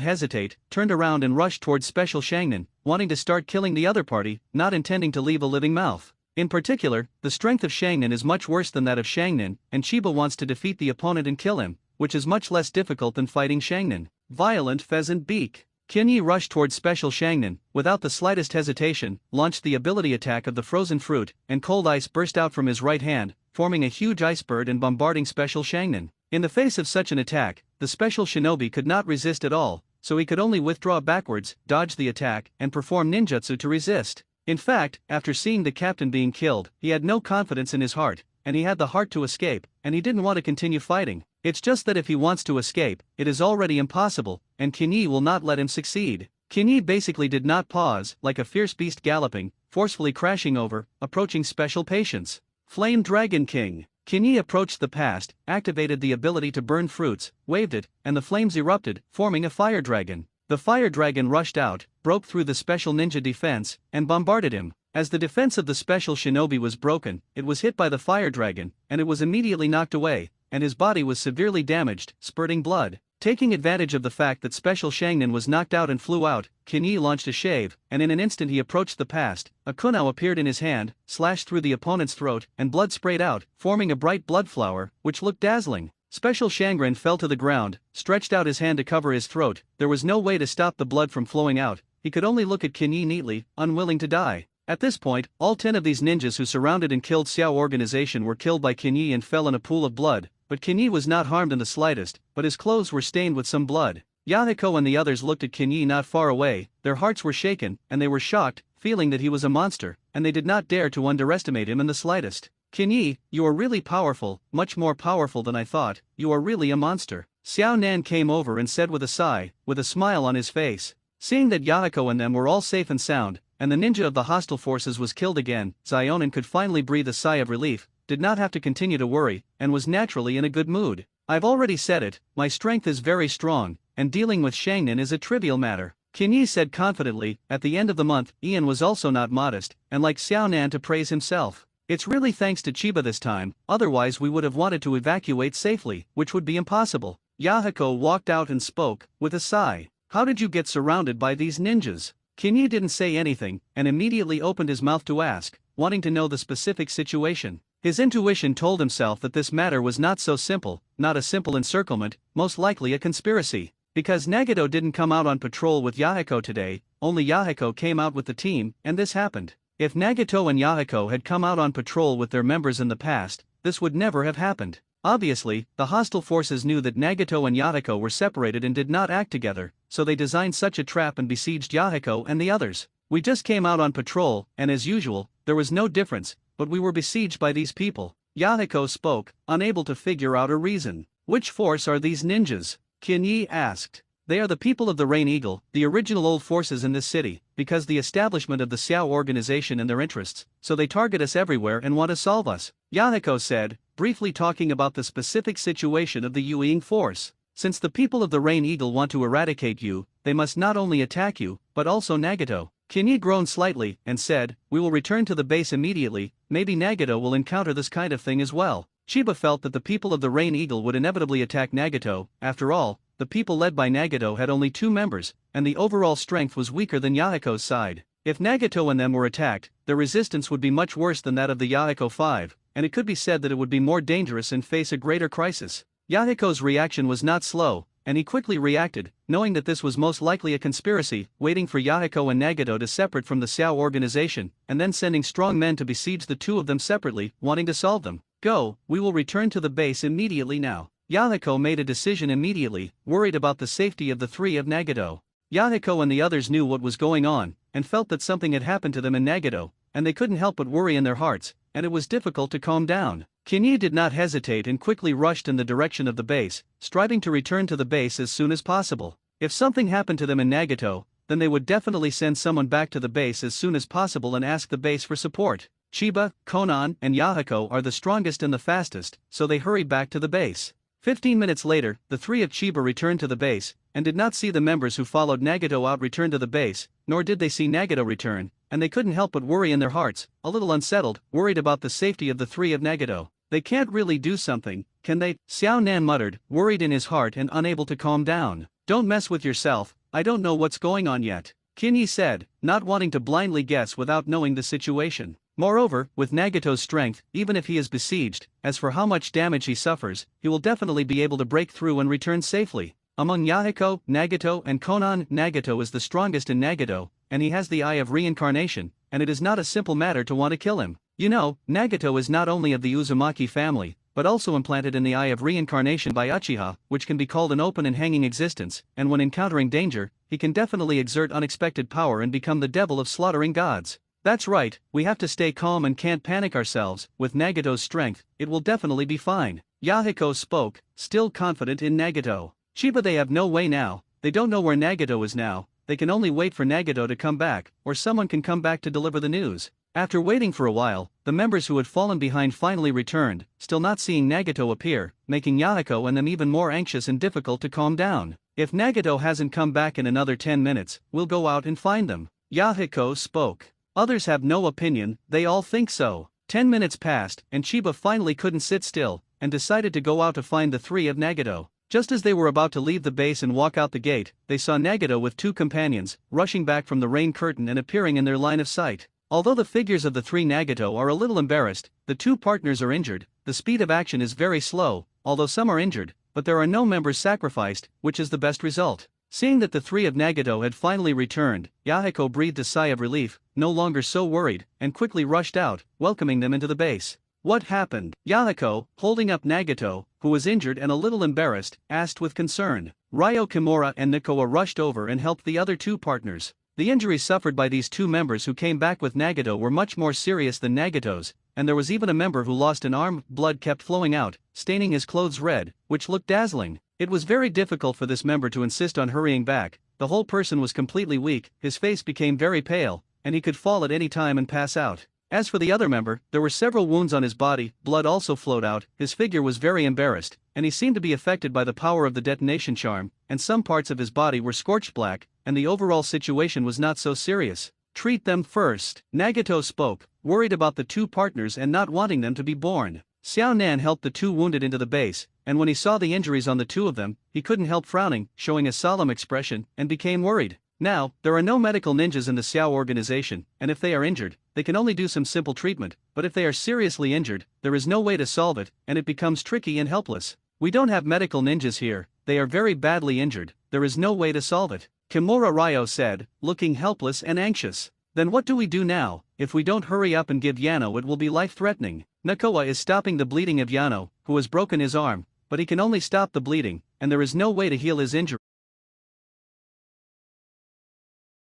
hesitate, turned around and rushed towards Special Shangnin, wanting to start killing the other party, not intending to leave a living mouth. In particular, the strength of Shangnin is much worse than that of Shangnin, and Chiba wants to defeat the opponent and kill him, which is much less difficult than fighting Shangnin. Violent Pheasant Beak. Qin Yi rushed towards Special Shangnin, without the slightest hesitation, launched the ability attack of the frozen fruit, and cold ice burst out from his right hand, forming a huge iceberg and bombarding Special Shangnin. In the face of such an attack, the special shinobi could not resist at all, so he could only withdraw backwards, dodge the attack, and perform ninjutsu to resist. In fact, after seeing the captain being killed, he had no confidence in his heart, and he had the heart to escape, and he didn't want to continue fighting. It's just that if he wants to escape, it is already impossible, and Qin Yi will not let him succeed. Qin Yi basically did not pause, like a fierce beast galloping, forcefully crashing over, approaching special patience. Flame Dragon King. Qin Yi approached the past, activated the ability to burn fruits, waved it, and the flames erupted, forming a fire dragon. The fire dragon rushed out, broke through the special ninja defense, and bombarded him. As the defense of the special shinobi was broken, it was hit by the fire dragon, and it was immediately knocked away, and his body was severely damaged, spurting blood. Taking advantage of the fact that Special Shangnin was knocked out and flew out, Qin Yi launched a shave, and in an instant he approached the past. A kunao appeared in his hand, slashed through the opponent's throat, and blood sprayed out, forming a bright blood flower, which looked dazzling. Special Shangrin fell to the ground, stretched out his hand to cover his throat. There was no way to stop the blood from flowing out, he could only look at Qin Yi neatly, unwilling to die. At this point, all 10 of these ninjas who surrounded and killed Xiao organization were killed by Qin Yi and fell in a pool of blood. But Qin Yi was not harmed in the slightest, but his clothes were stained with some blood. Yahiko and the others looked at Qin Yi not far away, their hearts were shaken, and they were shocked, feeling that he was a monster, and they did not dare to underestimate him in the slightest. Qin Yi, you are really powerful, much more powerful than I thought, you are really a monster. N.A.N. came over and said with a sigh, with a smile on his face. Seeing that Yahiko and them were all safe and sound, and the ninja of the hostile forces was killed again, N.A.N. could finally breathe a sigh of relief, did not have to continue to worry, and was naturally in a good mood. I've already said it, my strength is very strong, and dealing with Shangnin is a trivial matter. Qin Yi said confidently. At the end of the month, Ian was also not modest, and like N.A.N. to praise himself. It's really thanks to Chiba this time, otherwise we would have wanted to evacuate safely, which would be impossible. Yahiko walked out and spoke, with a sigh. How did you get surrounded by these ninjas? Qin Yi didn't say anything, and immediately opened his mouth to ask, wanting to know the specific situation. His intuition told himself that this matter was not so simple, not a simple encirclement, most likely a conspiracy. Because Nagato didn't come out on patrol with Yahiko today, only Yahiko came out with the team, and this happened. If Nagato and Yahiko had come out on patrol with their members in the past, this would never have happened. Obviously, the hostile forces knew that Nagato and Yahiko were separated and did not act together, so they designed such a trap and besieged Yahiko and the others. We just came out on patrol, and as usual, there was no difference, but we were besieged by these people. Yahiko spoke, unable to figure out a reason. Which force are these ninjas? Qin Yi asked. They are the people of the Rain Eagle, the original old forces in this city, because the establishment of the Xiao organization and their interests, so they target us everywhere and want to solve us. Yahiko said, briefly talking about the specific situation of the Yuying force. Since the people of the Rain Eagle want to eradicate you, they must not only attack you, but also Nagato. Kinyi groaned slightly and said, "We will return to the base immediately. Maybe Nagato will encounter this kind of thing as well." Chiba felt that the people of the Rain Eagle would inevitably attack Nagato. After all, the people led by Nagato had only 2 members, and the overall strength was weaker than Yahiko's side. If Nagato and them were attacked, their resistance would be much worse than that of the Yahiko 5, and it could be said that it would be more dangerous and face a greater crisis. Yahiko's reaction was not slow, and he quickly reacted, knowing that this was most likely a conspiracy, waiting for Yahiko and Nagato to separate from the Xiao organization, and then sending strong men to besiege the 2 of them separately, wanting to solve them. "Go, we will return to the base immediately now." Yahiko made a decision immediately, worried about the safety of the 3 of Nagato. Yahiko and the others knew what was going on, and felt that something had happened to them in Nagato, and they couldn't help but worry in their hearts, and it was difficult to calm down. Kinyi did not hesitate and quickly rushed in the direction of the base, striving to return to the base as soon as possible. If something happened to them in Nagato, then they would definitely send someone back to the base as soon as possible and ask the base for support. Chiba, N.A.N, and Yahiko are the strongest and the fastest, so they hurried back to the base. 15 minutes later, the 3 of Chiba returned to the base, and did not see the members who followed Nagato out return to the base, nor did they see Nagato return, and they couldn't help but worry in their hearts, a little unsettled, worried about the safety of the 3 of Nagato. They can't really do something, can they? N.A.N muttered, worried in his heart and unable to calm down. "Don't mess with yourself, I don't know what's going on yet," Kinyi said, not wanting to blindly guess without knowing the situation. Moreover, with Nagato's strength, even if he is besieged, as for how much damage he suffers, he will definitely be able to break through and return safely. Among Yahiko, Nagato and N.A.N, Nagato is the strongest in Nagato, and he has the Eye of Reincarnation, and it is not a simple matter to want to kill him. You know, Nagato is not only of the Uzumaki family, but also implanted in the Eye of Reincarnation by Uchiha, which can be called an open and hanging existence, and when encountering danger, he can definitely exert unexpected power and become the devil of slaughtering gods. That's right, we have to stay calm and can't panic ourselves. With Nagato's strength, it will definitely be fine. Yahiko spoke, still confident in Nagato. Chiba, they have no way now, they don't know where Nagato is now, they can only wait for Nagato to come back, or someone can come back to deliver the news. After waiting for a while, the members who had fallen behind finally returned, still not seeing Nagato appear, making Yahiko and them even more anxious and difficult to calm down. "If Nagato hasn't come back in another 10 minutes, we'll go out and find them." Yahiko spoke. Others have no opinion, they all think so. 10 minutes passed, and Chiba finally couldn't sit still, and decided to go out to find the 3 of Nagato. Just as they were about to leave the base and walk out the gate, they saw Nagato with 2 companions, rushing back from the rain curtain and appearing in their line of sight. Although the figures of the 3 Nagato are a little embarrassed, the 2 partners are injured, the speed of action is very slow, although some are injured, but there are no members sacrificed, which is the best result. Seeing that the 3 of Nagato had finally returned, Yahiko breathed a sigh of relief, no longer so worried, and quickly rushed out, welcoming them into the base. "What happened?" Yahiko, holding up Nagato, who was injured and a little embarrassed, asked with concern. Ryo Kimura and Nikoa rushed over and helped the other 2 partners. The injuries suffered by these 2 members who came back with Nagato were much more serious than Nagato's, and there was even a member who lost an arm. Blood kept flowing out, staining his clothes red, which looked dazzling. It was very difficult for this member to insist on hurrying back. The whole person was completely weak, his face became very pale, and he could fall at any time and pass out. As for the other member, there were several wounds on his body, blood also flowed out, his figure was very embarrassed, and he seemed to be affected by the power of the detonation charm, and some parts of his body were scorched black, and the overall situation was not so serious. "Treat them first," Nagato spoke, worried about the 2 partners and not wanting them to be born. N.A.N helped the 2 wounded into the base, and when he saw the injuries on the 2 of them, he couldn't help frowning, showing a solemn expression, and became worried. Now, there are no medical ninjas in the Xiao organization, and if they are injured, they can only do some simple treatment, but if they are seriously injured, there is no way to solve it, and it becomes tricky and helpless. "We don't have medical ninjas here, they are very badly injured, there is no way to solve it," Kimura Ryo said, looking helpless and anxious. "Then what do we do now? If we don't hurry up and give Yano, it will be life-threatening." Nikoa is stopping the bleeding of Yano, who has broken his arm, but he can only stop the bleeding, and there is no way to heal his injury.